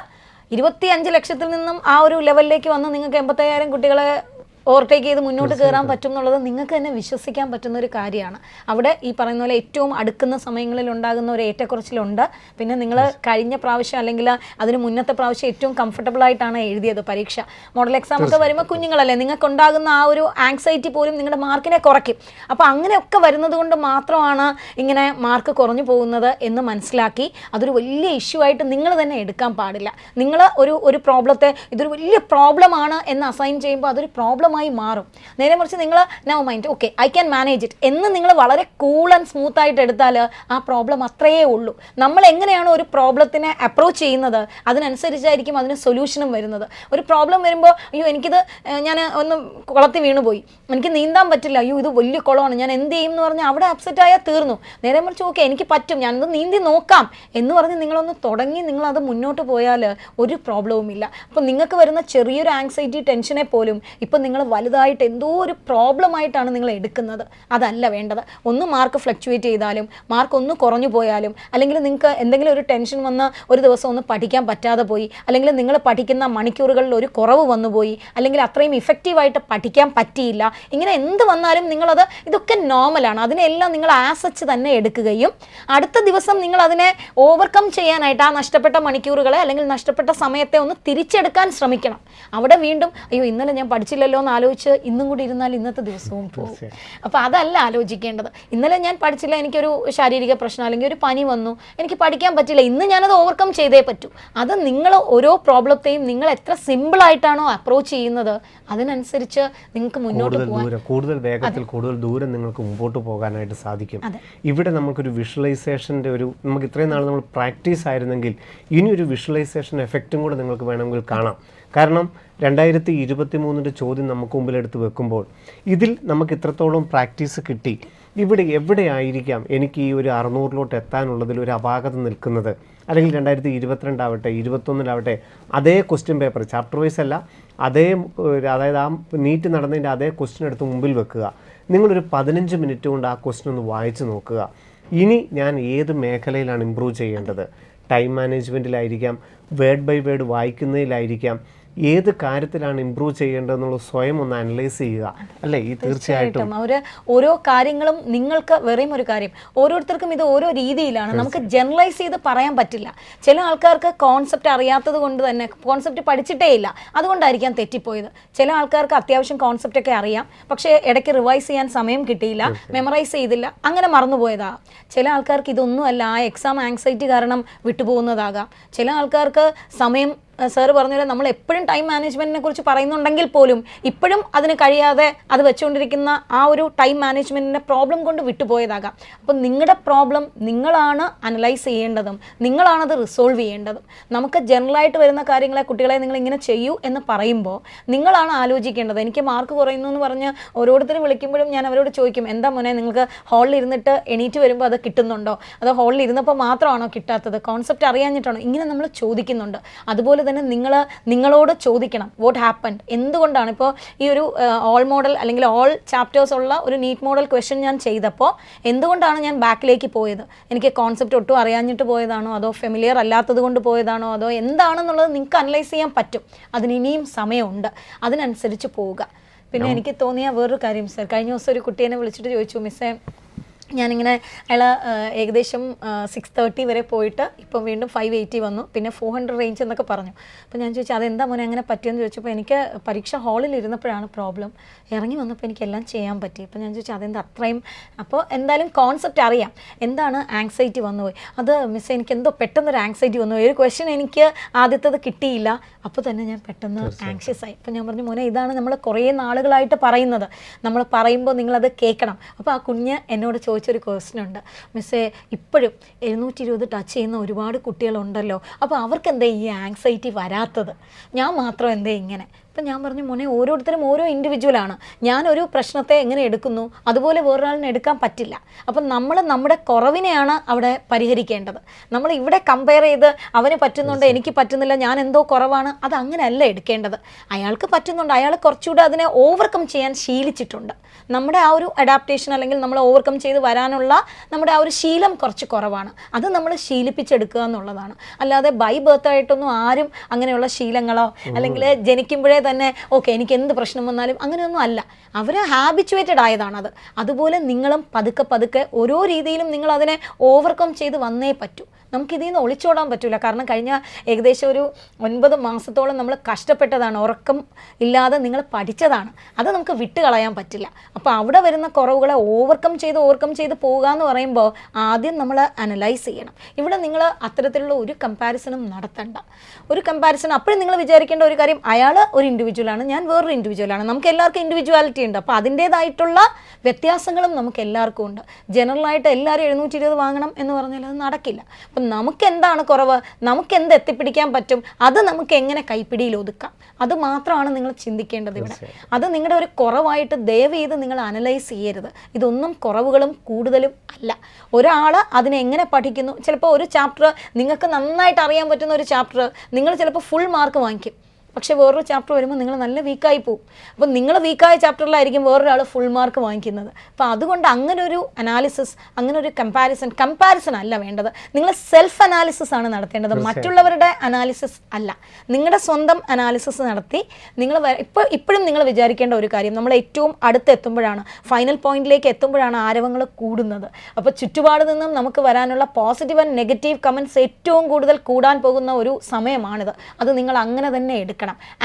25 ലക്ഷത്തിൽ നിന്നും ആ ഒരു ലെവലിലേക്ക് വന്ന് നിങ്ങൾക്ക് 85,000 കുട്ടികളെ ഓവർടേക്ക് ചെയ്ത് മുന്നോട്ട് കയറാൻ പറ്റും എന്നുള്ളത് നിങ്ങൾക്ക് തന്നെ വിശ്വസിക്കാൻ പറ്റുന്ന ഒരു കാര്യമാണ്. അവിടെ ഈ പറയുന്ന പോലെ ഏറ്റവും അടുക്കുന്ന സമയങ്ങളിൽ ഉണ്ടാകുന്ന ഒരു ഏറ്റക്കുറച്ചിലുണ്ട്. പിന്നെ നിങ്ങൾ കഴിഞ്ഞ പ്രാവശ്യം അല്ലെങ്കിൽ അതിന് മുന്നത്തെ പ്രാവശ്യം ഏറ്റവും കംഫർട്ടബിൾ ആയിട്ടാണ് എഴുതിയത് പരീക്ഷ. മോഡൽ എക്സാം ഒക്കെ വരുമ്പോൾ കുഞ്ഞുങ്ങളല്ലേ, നിങ്ങൾക്ക് ഉണ്ടാകുന്ന ആ ഒരു ആങ്സൈറ്റി പോലും നിങ്ങളുടെ മാർക്കിനെ കുറയ്ക്കും. അപ്പോൾ അങ്ങനെയൊക്കെ വരുന്നത് കൊണ്ട് മാത്രമാണ് ഇങ്ങനെ മാർക്ക് കുറഞ്ഞു പോകുന്നത് എന്ന് മനസ്സിലാക്കി അതൊരു വലിയ ഇഷ്യൂ ആയിട്ട് നിങ്ങൾ തന്നെ എടുക്കാൻ പാടില്ല. നിങ്ങൾ ഒരു പ്രോബ്ലത്തെ ഇതൊരു വലിയ പ്രോബ്ലമാണ് എന്ന് അസൈൻ ചെയ്യുമ്പോൾ അതൊരു പ്രോബ്ലമായി മാറും. നേരെ മറിച്ച് നിങ്ങൾ no mind, okay I can manage it എന്ന് നിങ്ങൾ വളരെ കൂൾ ആൻഡ് സ്മൂത്ത് ആയിട്ട് എടുത്താൽ ആ പ്രോബ്ലം അത്രയേ ഉള്ളൂ. നമ്മൾ എങ്ങനെയാണ് ഒരു പ്രോബ്ലത്തിനെ അപ്രോച്ച് ചെയ്യുന്നത് അതിനനുസരിച്ചായിരിക്കും അതിന് സൊല്യൂഷനും വരുന്നത്. ഒരു പ്രോബ്ലം വരുമ്പോൾ അയ്യോ എനിക്കിത് ഞാൻ ഒന്ന് കുളത്തിൽ വീണുപോയി, എനിക്ക് നീന്താൻ പറ്റില്ല, അയ്യോ ഇത് വലിയ കുളമാണ്, ഞാൻ എന്ത് ചെയ്യും എന്ന് പറഞ്ഞാൽ അവിടെ അപ്സെറ്റ് ആയാൽ തീർന്നു. നേരെ മറിച്ച് ഓക്കെ എനിക്ക് പറ്റും, ഞാനത് നീന്തി നോക്കാം എന്ന് പറഞ്ഞ് നിങ്ങളൊന്ന് തുടങ്ങി നിങ്ങളത് മുന്നോട്ട് പോയാൽ ഒരു പ്രോബ്ലവും ഇല്ല. അപ്പോൾ നിങ്ങൾക്ക് വരുന്ന ചെറിയൊരു ആങ്സൈറ്റി ടെൻഷനെ പോലും ഇപ്പം നിങ്ങൾ വലുതായിട്ട് എന്തോ ഒരു പ്രോബ്ലമായിട്ടാണ് നിങ്ങൾ എടുക്കുന്നത്. അതല്ല വേണ്ടത്. ഒന്ന് മാർക്ക് ഫ്ലക്ച്വേറ്റ് ചെയ്താലും മാർക്ക് ഒന്ന് കുറഞ്ഞു പോയാലും അല്ലെങ്കിൽ നിങ്ങൾക്ക് എന്തെങ്കിലും ഒരു ടെൻഷൻ വന്ന് ഒരു ദിവസം ഒന്ന് പഠിക്കാൻ പറ്റാതെ പോയി, അല്ലെങ്കിൽ നിങ്ങൾ പഠിക്കുന്ന മണിക്കൂറുകളിൽ ഒരു കുറവ് വന്നുപോയി, അല്ലെങ്കിൽ അത്രയും ഇഫക്റ്റീവായിട്ട് പഠിക്കാൻ പറ്റിയില്ല, ഇങ്ങനെ എന്ത് വന്നാലും നിങ്ങളത് ഇതൊക്കെ നോർമലാണ്. അതിനെല്ലാം നിങ്ങൾ ആസച്ച് തന്നെ എടുക്കുകയും അടുത്ത ദിവസം നിങ്ങൾ അതിനെ ഓവർകം ചെയ്യാനായിട്ട് ആ നഷ്ടപ്പെട്ട മണിക്കൂറുകളെ അല്ലെങ്കിൽ നഷ്ടപ്പെട്ട സമയത്തെ ഒന്ന് തിരിച്ചെടുക്കാൻ ശ്രമിക്കണം. അവിടെ വീണ്ടും അയ്യോ ഇന്നലെ ഞാൻ പഠിച്ചില്ലല്ലോ എന്ന് ആലോചിച്ച് ഇന്നും കൂടി ഇരുന്നാൽ ഇന്നത്തെ ദിവസവും പോകും. അപ്പോൾ അതല്ല ആലോചിക്കേണ്ടത്. ഇന്നലെ ഞാൻ പഠിച്ചില്ല, എനിക്കൊരു ശാരീരിക പ്രശ്നം അല്ലെങ്കിൽ ഒരു പനി വന്നു, എനിക്ക് പഠിക്കാൻ പറ്റില്ല, ഇന്ന് ഞാനത് ഓവർകം ചെയ്തേ പറ്റൂ. അത് നിങ്ങൾ ഓരോ പ്രോബ്ലത്തെയും നിങ്ങൾ എത്ര സിമ്പിളായിട്ടാണോ അപ്രോച്ച് ചെയ്യുന്നത് അതിനനുസരിച്ച് നിങ്ങൾക്ക് മുന്നോട്ട് പോകാൻ കൂടുതൽ വേഗത്തിൽ കൂടുതൽ ദൂരം നിങ്ങൾക്ക് മുമ്പോട്ട് പോകാനായിട്ട് സാധിക്കും. ഇവിടെ നമുക്കൊരു വിഷ്വലൈസേഷൻ്റെ നമുക്ക് ഇത്രയും നാൾ നമ്മൾ പ്രാക്ടീസ് ആയിരുന്നെങ്കിൽ ഇനി ഒരു വിഷ്വലൈസേഷൻ എഫക്റ്റും കൂടെ നിങ്ങൾക്ക് വേണമെങ്കിൽ കാണാം. കാരണം 2023 ചോദ്യം നമുക്ക് മുമ്പിലെടുത്ത് വെക്കുമ്പോൾ ഇതിൽ നമുക്ക് ഇത്രത്തോളം പ്രാക്ടീസ് കിട്ടി. ഇവിടെ എവിടെയായിരിക്കാം എനിക്ക് ഈ ഒരു 600-ലോട്ട് എത്താനുള്ളതിൽ ഒരു അപാകത നിൽക്കുന്നത്? അല്ലെങ്കിൽ 2022 ആവട്ടെ 2021 അതേ ക്വസ്റ്റ്യൻ പേപ്പർ ചാപ്റ്റർ വൈസ് അല്ല, അതായത് ആ നീറ്റ് നടന്നതിൻ്റെ അതേ ക്വസ്റ്റ്യൻ എടുത്ത് മുമ്പിൽ വെക്കുക. നിങ്ങളൊരു 15 മിനിറ്റ് കൊണ്ട് ആ ക്വസ്റ്റ്യൻ ഒന്ന് വായിച്ച് നോക്കുക. ഇനി ഞാൻ ഏത് മേഖലയിലാണ് ഇമ്പ്രൂവ് ചെയ്യേണ്ടത്? ടൈം മാനേജ്മെൻറ്റിലായിരിക്കാം, വേർഡ് ബൈ വേർഡ് വായിക്കുന്നതിലായിരിക്കാം, ഏത് കാര്യത്തിലാണ് ഇമ്പ്രൂവ് ചെയ്യേണ്ടതെന്നുള്ളത് സ്വയം ഒന്ന് അനലൈസ് ചെയ്യുക, അല്ലേ? ഈ തീർച്ചയായിട്ടും ഓരോ കാര്യങ്ങളും നിങ്ങൾക്ക് വെറും ഒരു കാര്യം ഓരോരുത്തർക്കും ഇത് ഓരോ രീതിയിലാണ്. നമുക്ക് ജനറലൈസ് ചെയ്ത് പറയാൻ പറ്റില്ല. ചില ആൾക്കാർക്ക് കോൺസെപ്റ്റ് അറിയാത്തത് കൊണ്ട് തന്നെ കോൺസെപ്റ്റ് പഠിച്ചിട്ടേ ഇല്ല, അതുകൊണ്ടായിരിക്കാം തെറ്റിപ്പോയത്. ചില ആൾക്കാർക്ക് അത്യാവശ്യം കോൺസെപ്റ്റ് ഒക്കെ അറിയാം, പക്ഷേ ഇടയ്ക്ക് റിവൈസ് ചെയ്യാൻ സമയം കിട്ടിയില്ല, മെമ്മറൈസ് ചെയ്തില്ല, അങ്ങനെ മറന്നുപോയതാ. ചില ആൾക്കാർക്ക് ഇതൊന്നുമല്ല, ആ എക്സാം ആങ്സൈറ്റി കാരണം വിട്ടുപോകുന്നതാകാം. ചില ആൾക്കാർക്ക് സമയം സാറ് പറഞ്ഞ പോലെ നമ്മൾ എപ്പോഴും ടൈം മാനേജ്മെൻറ്റിനെ കുറിച്ച് പറയുന്നുണ്ടെങ്കിൽ പോലും ഇപ്പോഴും അതിന് കഴിയാതെ അത് വെച്ചുകൊണ്ടിരിക്കുന്ന ആ ഒരു ടൈം മാനേജ്മെൻറ്റിൻ്റെ പ്രോബ്ലം കൊണ്ട് വിട്ടുപോയതാകാം. അപ്പം നിങ്ങളുടെ പ്രോബ്ലം നിങ്ങളാണ് അനലൈസ് ചെയ്യേണ്ടതും നിങ്ങളാണത് റിസോൾവ് ചെയ്യേണ്ടതും. നമുക്ക് ജനറലായിട്ട് വരുന്ന കാര്യങ്ങളെ കുട്ടികളെ നിങ്ങൾ ഇങ്ങനെ ചെയ്യൂ എന്ന് പറയുമ്പോൾ നിങ്ങളാണ് ആലോചിക്കേണ്ടത്. എനിക്ക് മാർക്ക് കുറയുന്നു എന്ന് പറഞ്ഞ് ഓരോരുത്തരും വിളിക്കുമ്പോഴും ഞാൻ അവരോട് ചോദിക്കും, എന്താ മോനെ നിങ്ങൾക്ക് ഹാളിൽ ഇരുന്നിട്ട് എണീറ്റ് വരുമ്പോൾ അത് കിട്ടുന്നുണ്ടോ, അതോ ഹാളിൽ ഇരുന്നപ്പോൾ മാത്രമാണോ കിട്ടാത്തത്, കോൺസെപ്റ്റ് അറിയാഞ്ഞിട്ടാണോ, ഇങ്ങനെ നമ്മൾ ചോദിക്കുന്നുണ്ട്. അതുപോലെ തന്നെ നിങ്ങളോട് ചോദിക്കണം വാട്ട് ഹാപ്പൻഡ്, എന്തുകൊണ്ടാണ്. ഇപ്പോൾ ഈ ഒരു ഓൾ മോഡൽ അല്ലെങ്കിൽ ഓൾ ചാപ്റ്റേഴ്സ് ഉള്ള ഒരു നീറ്റ് മോഡൽ ക്വസ്റ്റ്യൻ ഞാൻ ചെയ്തപ്പോൾ എന്തുകൊണ്ടാണ് ഞാൻ ബാക്കിലേക്ക് പോയത്, എനിക്ക് കോൺസെപ്റ്റ് ഒട്ടും അറിയാഞ്ഞിട്ട് പോയതാണോ, അതോ ഫെമിലിയർ അല്ലാത്തത് കൊണ്ട് പോയതാണോ, അതോ എന്താണെന്നുള്ളത് നിങ്ങൾക്ക് അനലൈസ് ചെയ്യാൻ പറ്റും. അതിന് ഇനിയും സമയമുണ്ട്, അതിനനുസരിച്ച് പോവുക. പിന്നെ എനിക്ക് തോന്നിയ വേറൊരു കാര്യം സർ, കഴിഞ്ഞ ദിവസം ഒരു കുട്ടീനെ വിളിച്ചിട്ട് ചോദിച്ചു, മിസ്സേ ഞാനിങ്ങനെ അയാൾ ഏകദേശം 6:30 വരെ പോയിട്ട് ഇപ്പം വീണ്ടും 580 വന്നു, പിന്നെ 400 റേഞ്ച് എന്നൊക്കെ പറഞ്ഞു. അപ്പോൾ ഞാൻ ചോദിച്ചു അതെന്താ മോനെ അങ്ങനെ പറ്റിയെന്ന് ചോദിച്ചപ്പോൾ എനിക്ക് പരീക്ഷ ഹാളിൽ ഇരുന്നപ്പോഴാണ് പ്രോബ്ലം, ഇറങ്ങി വന്നപ്പോൾ എനിക്കെല്ലാം ചെയ്യാൻ പറ്റി. അപ്പോൾ ഞാൻ ചോദിച്ചു അതെന്താ അത്രയും. അപ്പോൾ എന്തായാലും കോൺസെപ്റ്റ് അറിയാം എന്താണ് ആങ്സൈറ്റി വന്നുപോയി. അത് മിസ് എനിക്ക് എന്തോ പെട്ടെന്നൊരു ആങ്സൈറ്റി വന്നുപോയി, ഒരു ക്വസ്റ്റ്യൻ എനിക്ക് ആദ്യത്തത് കിട്ടിയില്ല, അപ്പോൾ തന്നെ ഞാൻ പെട്ടെന്ന് ആങ്ഷ്യസ് ആയി. അപ്പോൾ ഞാൻ പറഞ്ഞു മോനെ ഇതാണ് നമ്മൾ കുറേ നാളുകളായിട്ട് പറയുന്നത്, നമ്മൾ പറയുമ്പോൾ നിങ്ങളത് കേൾക്കണം. അപ്പോൾ ആ കുഞ്ഞ് എന്നോട് ചോദിച്ചൊരു ക്വസ്റ്റ്യൻ ഉണ്ട്, മിസ്സേ ഇപ്പോഴും 720 ടച്ച് ചെയ്യുന്ന ഒരുപാട് കുട്ടികളുണ്ടല്ലോ, അപ്പോൾ അവർക്ക് എന്തേ ഈ ആങ്സൈറ്റി വരാത്തത്, ഞാൻ മാത്രം എന്തേ ഇങ്ങനെ. അപ്പം ഞാൻ പറഞ്ഞു മോനെ ഓരോരുത്തരും ഓരോ ഇൻഡിവിജ്വലാണ്, ഞാനൊരു പ്രശ്നത്തെ എങ്ങനെ എടുക്കുന്നു അതുപോലെ വേറൊരാളിനെ എടുക്കാൻ പറ്റില്ല. അപ്പം നമ്മൾ നമ്മുടെ കുറവിനെയാണ് അവിടെ പരിഹരിക്കേണ്ടത്. നമ്മൾ ഇവിടെ കമ്പയർ ചെയ്ത് അവന് പറ്റുന്നുണ്ട് എനിക്ക് പറ്റുന്നില്ല, ഞാൻ എന്തോ കുറവാണ്, അത് അങ്ങനെയല്ല എടുക്കേണ്ടത്. അയാൾക്ക് പറ്റുന്നുണ്ട്, അയാൾ കുറച്ചുകൂടെ അതിനെ ഓവർകം ചെയ്യാൻ ശീലിച്ചിട്ടുണ്ട്. നമ്മുടെ ആ ഒരു അഡാപ്റ്റേഷൻ അല്ലെങ്കിൽ നമ്മൾ ഓവർകം ചെയ്ത് വരാനുള്ള നമ്മുടെ ആ ഒരു ശീലം കുറച്ച് കുറവാണ്, അത് നമ്മൾ ശീലിപ്പിച്ചെടുക്കുക എന്നുള്ളതാണ്. അല്ലാതെ ബൈ ബർത്ത് ആയിട്ടൊന്നും ആരും അങ്ങനെയുള്ള ശീലങ്ങളോ അല്ലെങ്കിൽ ജനിക്കുമ്പോഴേ തന്നെ ഓക്കെ എനിക്ക് എന്ത് പ്രശ്നം വന്നാലും അങ്ങനെയൊന്നും അല്ല, അവർ ഹാബിച്വേറ്റഡ് ആയതാണത്. അതുപോലെ നിങ്ങളും പതുക്കെ പതുക്കെ ഓരോ രീതിയിലും നിങ്ങൾ അതിനെ ഓവർകം ചെയ്ത് വന്നേ പറ്റൂ. നമുക്കിതിൽ നിന്ന് ഒളിച്ചോടാൻ പറ്റില്ല. കാരണം കഴിഞ്ഞ ഏകദേശം ഒരു 9 മാസത്തോളം നമ്മൾ കഷ്ടപ്പെട്ടതാണ്, ഉറക്കം ഇല്ലാതെ നിങ്ങൾ പഠിച്ചതാണ്, അത് നമുക്ക് വിട്ടുകളയാൻ പറ്റില്ല. അപ്പോൾ അവിടെ വരുന്ന കുറവുകളെ ഓവർകം ചെയ്ത് പോവുക എന്ന് പറയുമ്പോൾ ആദ്യം നമ്മൾ അനലൈസ് ചെയ്യണം. ഇവിടെ നിങ്ങൾ അത്തരത്തിലുള്ള ഒരു കമ്പാരിസണും നടത്തണ്ട. ഒരു കമ്പാരിസൺ അപ്പോഴും നിങ്ങൾ വിചാരിക്കേണ്ട ഒരു കാര്യം, അയാൾ ഒരു ഇൻഡിവിജ്വലാണ്, ഞാൻ വേറൊരു ഇൻഡിവിജ്വലാണ്, നമുക്ക് എല്ലാവർക്കും ഇൻഡിവിജ്വാലിറ്റി ഉണ്ട്. അപ്പോൾ അതിൻ്റേതായിട്ടുള്ള വ്യത്യാസങ്ങളും നമുക്ക് എല്ലാവർക്കും ഉണ്ട്. ജനറലായിട്ട് എല്ലാവരും 720 വാങ്ങണം എന്ന് പറഞ്ഞാൽ അത് നടക്കില്ല. അപ്പം നമുക്ക് എന്താണ് കുറവ്, നമുക്ക് എന്ത് എത്തിപ്പിടിക്കാൻ പറ്റും, അത് നമുക്ക് എങ്ങനെ കൈപ്പിടിയിൽ ഒതുക്കാം, അത് മാത്രമാണ് നിങ്ങൾ ചിന്തിക്കേണ്ടത് ഇവിടെ. അത് നിങ്ങളുടെ ഒരു കുറവായിട്ട് ദയവ് ചെയ്ത് നിങ്ങൾ അനലൈസ് ചെയ്യരുത്. ഇതൊന്നും കുറവുകളും കൂടുതലും അല്ല. ഒരാൾ അതിനെ എങ്ങനെ പഠിക്കുന്നു, ചിലപ്പോൾ ഒരു ചാപ്റ്റർ നിങ്ങൾക്ക് നന്നായിട്ട് അറിയാൻ പറ്റുന്ന ഒരു ചാപ്റ്റർ നിങ്ങൾ ചിലപ്പോൾ ഫുൾ മാർക്ക് വാങ്ങിക്കും, പക്ഷേ വേറൊരു ചാപ്റ്റർ വരുമ്പോൾ നിങ്ങൾ നല്ല വീക്കായി പോകും. അപ്പോൾ നിങ്ങൾ വീക്കായ ചാപ്റ്ററിലായിരിക്കും വേറൊരാൾ ഫുൾ മാർക്ക് വാങ്ങിക്കുന്നത്. അപ്പോൾ അതുകൊണ്ട് അങ്ങനെ ഒരു അനാലിസിസ്, അങ്ങനെ ഒരു കമ്പാരിസൺ അല്ല വേണ്ടത്. നിങ്ങൾ സെൽഫ് അനാലിസിസ് ആണ് നടത്തേണ്ടത്, മറ്റുള്ളവരുടെ അനാലിസിസ് അല്ല. നിങ്ങളുടെ സ്വന്തം അനാലിസിസ് നടത്തി നിങ്ങൾ ഇപ്പോഴും നിങ്ങൾ വിചാരിക്കേണ്ട ഒരു കാര്യം, നമ്മൾ ഏറ്റവും അടുത്തെത്തുമ്പോഴാണ്, ഫൈനൽ പോയിന്റിലേക്ക് എത്തുമ്പോഴാണ് ആരവങ്ങൾ കൂടുന്നത്. അപ്പോൾ ചുറ്റുപാട് നിന്നും നമുക്ക് വരാനുള്ള പോസിറ്റീവ് ആൻഡ് നെഗറ്റീവ് കമൻറ്റ്സ് ഏറ്റവും കൂടുതൽ കൂടാൻ പോകുന്ന ഒരു സമയമാണിത്. അത് നിങ്ങൾ അങ്ങനെ തന്നെ എടുക്കണം.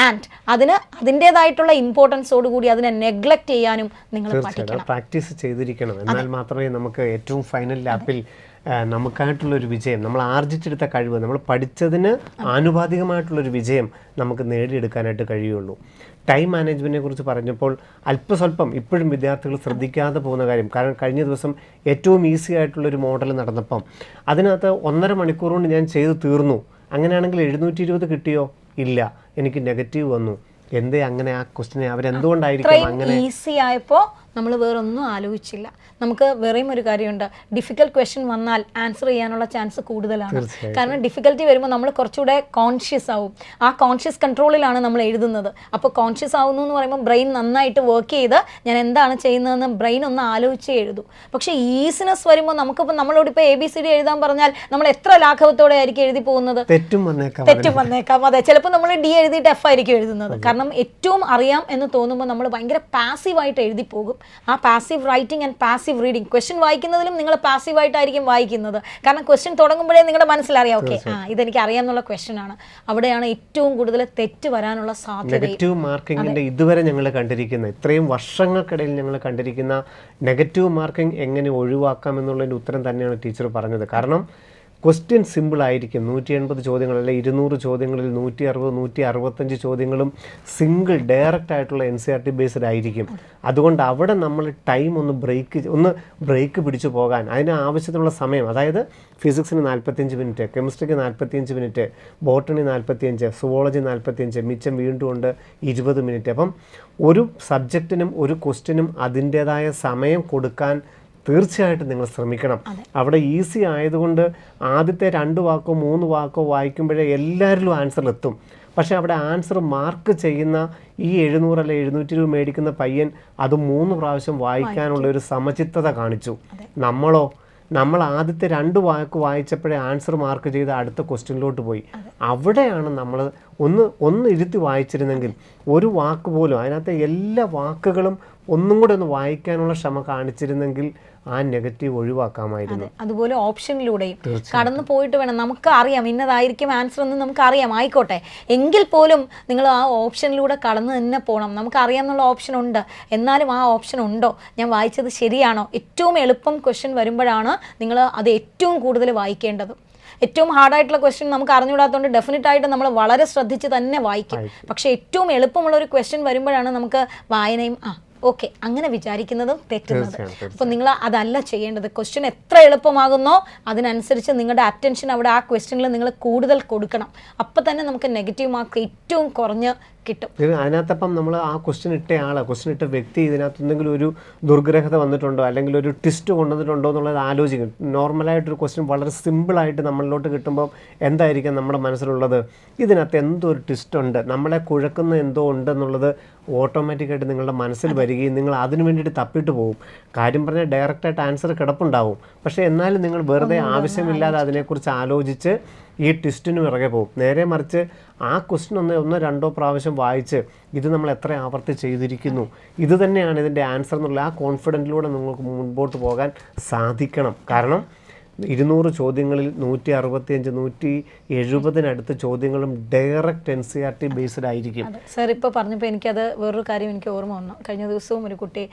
ആൻഡ് അതിൻ്റെതായിട്ടുള്ള ഇമ്പോർട്ടൻസോടുകൂടി അതിനെ നെഗ്ലക്ട് ചെയ്യാനും നിങ്ങൾ പഠിക്കണം, പ്രാക്ടീസ് ചെയ്തിരിക്കണം. എന്നാൽ മാത്രമേ നമുക്ക് ഏറ്റവും ഫൈനൽ ലാപ്പിൽ നമുക്കായിട്ടുള്ളൊരു വിജയം, നമ്മൾ ആർജിച്ചെടുത്ത കഴിവ്, നമ്മൾ പഠിച്ചതിന് ആനുപാതികമായിട്ടുള്ളൊരു വിജയം നമുക്ക് നേടിയെടുക്കാനായിട്ട് കഴിയുള്ളൂ. ടൈം മാനേജ്മെൻറ്റിനെ കുറിച്ച് പറഞ്ഞപ്പോൾ അല്പസ്വല്പം ഇപ്പോഴും വിദ്യാർത്ഥികൾ ശ്രദ്ധിക്കാതെ പോകുന്ന കാര്യം, കാരണം കഴിഞ്ഞ ദിവസം ഏറ്റവും ഈസി ആയിട്ടുള്ളൊരു മോഡൽ നടന്നപ്പം അതിനകത്ത് 1.5 മണിക്കൂർ കൊണ്ട് ഞാൻ ചെയ്ത് തീർന്നു. അങ്ങനെയാണെങ്കിൽ 720 കിട്ടിയോ? ഇല്ല, എനിക്ക് നെഗറ്റീവ് വന്നു. എന്തേ അങ്ങനെ? ആ ക്വസ്റ്റിനെ അവരെന്തുകൊണ്ടായിരിക്കും അങ്ങനെ ഈസി ആയപ്പോൾ നമ്മൾ വേറൊന്നും ആലോചിച്ചില്ല. നമുക്ക് വേറെയും ഒരു കാര്യമുണ്ട്, ഡിഫിക്കൽട്ട് ക്വസ്റ്റ്യൻ വന്നാൽ ആൻസർ ചെയ്യാനുള്ള ചാൻസ് കൂടുതലാണ്. കാരണം ഡിഫിക്കൽറ്റി വരുമ്പോൾ നമ്മൾ കുറച്ചുകൂടെ കോൺഷ്യസ് ആവും. ആ കോൺഷ്യസ് കൺട്രോളിലാണ് നമ്മൾ എഴുതുന്നത്. അപ്പോൾ കോൺഷ്യസ് ആവുന്നു എന്ന് പറയുമ്പോൾ ബ്രെയിൻ നന്നായിട്ട് വർക്ക് ചെയ്ത് ഞാൻ എന്താണ് ചെയ്യുന്നതെന്ന് ബ്രെയിൻ ഒന്ന് ആലോചിച്ചേ എഴുതൂ. പക്ഷേ ഈസിനെസ് വരുമ്പോൾ നമുക്കിപ്പോൾ നമ്മളോടിപ്പോൾ ABCD എഴുതാൻ പറഞ്ഞാൽ നമ്മൾ എത്ര ലാഘവത്തോടെ ആയിരിക്കും എഴുതി പോകുന്നത്? തെറ്റും വന്നേക്കാം. അതെ, ചിലപ്പോൾ നമ്മൾ D എഴുതിയിട്ട് F ആയിരിക്കും എഴുതുന്നത്. കാരണം ഏറ്റവും അറിയാം എന്ന് തോന്നുമ്പോൾ നമ്മൾ ഭയങ്കര പാസീവായിട്ട് എഴുതി പോകും. ആ passive writing and passive reading, question വായിക്കുന്നതിലും നിങ്ങൾ പാസീവായിട്ടായിരിക്കും വായിക്കുന്നത്. കാരണം ക്വസ്റ്റ്യൻ തുടങ്ങുമ്പോഴേ നിങ്ങളുടെ മനസ്സിലറിയാം ഓക്കെ ഇതെനിക്ക് അറിയാമെന്നുള്ള ക്വസ്റ്റ്യൻ ആണ്. അവിടെയാണ് ഏറ്റവും കൂടുതൽ തെറ്റ് വരാനുള്ള സാധ്യത. നെഗറ്റീവ് മാർക്കിങ്ങിൻ്റെ ഇതുവരെ ഞങ്ങൾ കണ്ടിരിക്കുന്ന, ഇത്രയും വർഷങ്ങൾക്കിടയിൽ ഞങ്ങൾ കണ്ടിരിക്കുന്ന നെഗറ്റീവ് മാർക്കിംഗ് എങ്ങനെ ഒഴിവാക്കാം എന്നുള്ളതിൻ്റെ ഉത്തരം തന്നെയാണ് ടീച്ചർ പറഞ്ഞത്. കാരണം ക്വസ്റ്റ്യൻ സിമ്പിളായിരിക്കും. 180 ചോദ്യങ്ങൾ അല്ലെങ്കിൽ 200 ചോദ്യങ്ങളിൽ 160, 165 ചോദ്യങ്ങളും സിംഗിൾ ഡയറക്റ്റ് ആയിട്ടുള്ള NCERT ബേസ്ഡ് ആയിരിക്കും. അതുകൊണ്ട് അവിടെ നമ്മൾ ടൈം ഒന്ന് ബ്രേക്ക് പിടിച്ചു പോകാൻ അതിന് ആവശ്യത്തിനുള്ള സമയം, അതായത് ഫിസിക്സിന് 45 മിനിറ്റ്, കെമിസ്ട്രിക്ക് 45 മിനിറ്റ്, ബോട്ടണി 45, സുവോളജി 45, മിച്ചം വീണ്ടും ഉണ്ട് 20 മിനിറ്റ്. അപ്പം ഒരു സബ്ജക്റ്റിനും ഒരു ക്വസ്റ്റ്യനും അതിൻ്റേതായ സമയം കൊടുക്കാൻ തീർച്ചയായിട്ടും നിങ്ങൾ ശ്രമിക്കണം. അവിടെ ഈസി ആയതുകൊണ്ട് ആദ്യത്തെ 2 വാക്കോ 3 വാക്കോ വായിക്കുമ്പോഴേ എല്ലാവരിലും ആൻസർ എത്തും. പക്ഷേ അവിടെ ആൻസർ മാർക്ക് ചെയ്യുന്ന ഈ 700 അല്ലെ 720 മേടിക്കുന്ന പയ്യൻ അത് 3 പ്രാവശ്യം വായിക്കാനുള്ള ഒരു സമചിത്തത കാണിച്ചു. നമ്മൾ ആദ്യത്തെ 2 വാക്ക് വായിച്ചപ്പോഴേ ആൻസർ മാർക്ക് ചെയ്ത് അടുത്ത ക്വസ്റ്റ്യനിലോട്ട് പോയി. അവിടെയാണ് നമ്മൾ ഒന്ന് ഇരുത്തി വായിച്ചിരുന്നെങ്കിൽ ഒരു വാക്ക് പോലും അതിനകത്തെ എല്ലാ വാക്കുകളും ഒന്നും കൂടെ ഒന്ന് വായിക്കാനുള്ള ക്ഷമ കാണിച്ചിരുന്നെങ്കിൽ ആ നെഗറ്റീവ് ഒഴിവാക്കാമായിരുന്നു. അതുപോലെ ഓപ്ഷനിലൂടെയും കടന്നു പോയിട്ട് വേണം, നമുക്ക് അറിയാം ഇന്നതായിരിക്കും ആൻസർ എന്ന് നമുക്ക് അറിയാം, ആയിക്കോട്ടെ, എങ്കിൽ പോലും നിങ്ങൾ ആ ഓപ്ഷനിലൂടെ കടന്നു തന്നെ പോകണം. നമുക്ക് അറിയാമെന്നുള്ള ഓപ്ഷൻ ഉണ്ട്, എന്നാലും ആ ഓപ്ഷൻ ഉണ്ടോ, ഞാൻ വായിച്ചത് ശരിയാണോ, ഏറ്റവും എളുപ്പം ക്വസ്റ്റ്യൻ വരുമ്പോഴാണ് നിങ്ങൾ അത് ഏറ്റവും കൂടുതൽ വായിക്കേണ്ടത്. ഏറ്റവും ഹാർഡായിട്ടുള്ള ക്വസ്റ്റ്യൻ നമുക്ക് അറിഞ്ഞുകൂടാത്തതുകൊണ്ട് ഡെഫിനറ്റ് ആയിട്ട് നമ്മൾ വളരെ ശ്രദ്ധിച്ച് തന്നെ വായിക്കും. പക്ഷേ ഏറ്റവും എളുപ്പമുള്ള ഒരു ക്വസ്റ്റ്യൻ വരുമ്പോഴാണ് നമുക്ക് വായനയും ഓക്കെ അങ്ങനെ വിചാരിക്കുന്നതും തെറ്റുന്നത്. അപ്പോൾ നിങ്ങൾ അതല്ല ചെയ്യേണ്ടത്. ക്വസ്റ്റ്യൻ എത്ര എളുപ്പമാകുന്നോ അതിനനുസരിച്ച് നിങ്ങളുടെ അറ്റൻഷൻ അവിടെ ആ ക്വസ്റ്റ്യനിൽ നിങ്ങൾ കൂടുതൽ കൊടുക്കണം. അപ്പം തന്നെ നമുക്ക് നെഗറ്റീവ് മാർക്ക് ഏറ്റവും കുറഞ്ഞ് കിട്ടും. അതിനകത്തപ്പം നമ്മൾ ആ ക്വസ്റ്റ്യൻ ഇട്ട വ്യക്തി ഇതിനകത്ത് എന്തെങ്കിലും ഒരു ദുർഗ്രഹത വന്നിട്ടുണ്ടോ അല്ലെങ്കിൽ ഒരു ട്വിസ്റ്റ് കൊണ്ടുവന്നിട്ടുണ്ടോ എന്നുള്ളത് ആലോചിക്കും. നോർമലായിട്ടൊരു ക്വസ്റ്റ്യൻ വളരെ സിമ്പിളായിട്ട് നമ്മളിലോട്ട് കിട്ടുമ്പോൾ എന്തായിരിക്കും നമ്മുടെ മനസ്സിലുള്ളത്, ഇതിനകത്ത് എന്തോ ഒരു ട്വിസ്റ്റ് ഉണ്ട്, നമ്മളെ കുഴക്കുന്ന എന്തോ ഉണ്ടെന്നുള്ളത് ഓട്ടോമാറ്റിക്കായിട്ട് നിങ്ങളുടെ മനസ്സിൽ വരികയും നിങ്ങൾ അതിന് വേണ്ടിയിട്ട് തപ്പിട്ട് പോകും. കാര്യം പറഞ്ഞാൽ ഡയറക്റ്റായിട്ട് ആൻസർ കിടപ്പുണ്ടാവും, പക്ഷേ എന്നാലും നിങ്ങൾ വെറുതെ ആവശ്യമില്ലാതെ അതിനെക്കുറിച്ച് ആലോചിച്ച് ഈ ട്വിസ്റ്റിന് പിറകെ പോകും. നേരെ മറിച്ച് ആ ക്വസ്റ്റ്യൻ ഒന്നോ 2 പ്രാവശ്യം വായിച്ച് ഇത് നമ്മൾ എത്ര ആവർത്തി ചെയ്തിരിക്കുന്നു, ഇത് തന്നെയാണ് ഇതിൻ്റെ ആൻസർ എന്നുള്ള ആ കോൺഫിഡൻറ്റിലൂടെ നിങ്ങൾക്ക് മുൻപോട്ട് പോകാൻ സാധിക്കണം. കാരണം 200 ചോദ്യങ്ങളിൽ 165, 170 ചോദ്യങ്ങളും ഡയറക്റ്റ് NCERT ബേസ്ഡ് ആയിരിക്കും. സാർ ഇപ്പോൾ പറഞ്ഞപ്പോൾ എനിക്കത് വേറൊരു കാര്യം എനിക്ക് ഓർമ്മ വന്നു. കഴിഞ്ഞ ദിവസവും ഒരു കുട്ടി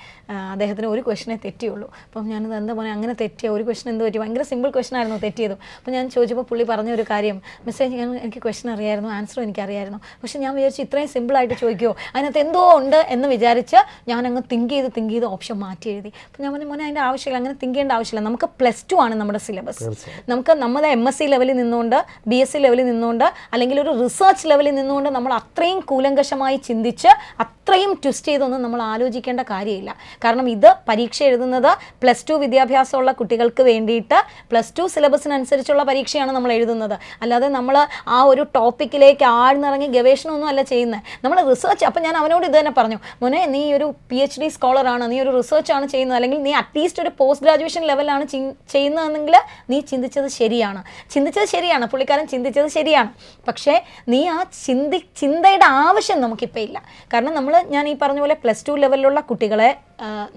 അദ്ദേഹത്തിന് ഒരു ക്വസ്റ്റനെ തെറ്റിയുള്ളൂ. അപ്പം ഞാനത് എന്താ പറയുക, അങ്ങനെ തെറ്റിയ ഒരു ക്വസ്റ്റൻ എന്ത് പറ്റി, ഭയങ്കര സിമ്പിൾ ക്വസ്റ്റൻ ആയിരുന്നു തെറ്റിയതും. അപ്പോൾ ഞാൻ ചോദിച്ചപ്പോൾ പുള്ളി പറഞ്ഞ ഒരു കാര്യം, മെസ്സേജ് എനിക്ക് ക്വസ്റ്റൻ അറിയായിരുന്നു, ആൻസറും എനിക്കറിയായിരുന്നു, പക്ഷേ ഞാൻ വിചാരിച്ചു ഇത്രയും സിമ്പിളായിട്ട് ചോദിക്കുമോ, അതിനകത്ത് എന്തോ ഉണ്ട് എന്ന് വിചാരിച്ച് ഞാനങ്ങ് തിങ്ക് ചെയ്ത് ഓപ്ഷൻ മാറ്റി എഴുതി. അപ്പോൾ ഞാൻ പറഞ്ഞു മോനെ അതിൻ്റെ ആവശ്യമില്ല, അങ്ങനെ തിങ്ക് ചെയ്യേണ്ട ആവശ്യമില്ല. നമുക്ക് +2 ആണ് നമ്മുടെ സിലബസ്. നമുക്ക് നമ്മുടെ MSc ലെവലിൽ നിന്നുകൊണ്ട് BSc ലെവലിൽ നിന്നുകൊണ്ട് അല്ലെങ്കിൽ ഒരു റിസർച്ച് ലെവലിൽ നിന്നുകൊണ്ട് നമ്മൾ അത്രയും കൂലങ്കഷമായി ചിന്തിച്ച് അത്രയും ട്വിസ്റ്റ് ചെയ്തൊന്നും നമ്മൾ ആലോചിക്കേണ്ട കാര്യമില്ല. കാരണം ഇത് പരീക്ഷ എഴുതുന്നത് +2 വിദ്യാഭ്യാസമുള്ള കുട്ടികൾക്ക് വേണ്ടിയിട്ട് +2 സിലബസിനനുസരിച്ചുള്ള പരീക്ഷയാണ് നമ്മൾ എഴുതുന്നത്. അല്ലാതെ നമ്മൾ ആ ഒരു ടോപ്പിക്കിലേക്ക് ആഴ്ന്നിറങ്ങി ഗവേഷണമൊന്നും അല്ല ചെയ്യുന്നത്, നമ്മൾ റിസർച്ച്. അപ്പം ഞാൻ അവനോട് ഇത് തന്നെ പറഞ്ഞു, മോനെ നീ ഒരു PhD സ്കോളറാണ്, നീ ഒരു റിസർച്ചാണ് ചെയ്യുന്നത്, അല്ലെങ്കിൽ നീ അറ്റ്ലീസ്റ്റ് ഒരു പോസ്റ്റ് ഗ്രാജുവേഷൻ ലെവലാണ് ചെയ്യുന്നതെങ്കിൽ നീ ചിന്തിച്ചത് ശരിയാണ്, പുള്ളിക്കാരൻ ചിന്തിച്ചത് ശരിയാണ്. പക്ഷേ നീ ആ ചിന്തയുടെ ആവശ്യം നമുക്കിപ്പോൾ ഇല്ല. കാരണം ഞാൻ ഈ പറഞ്ഞ പോലെ +2 ലെവലിലുള്ള കുട്ടികളെ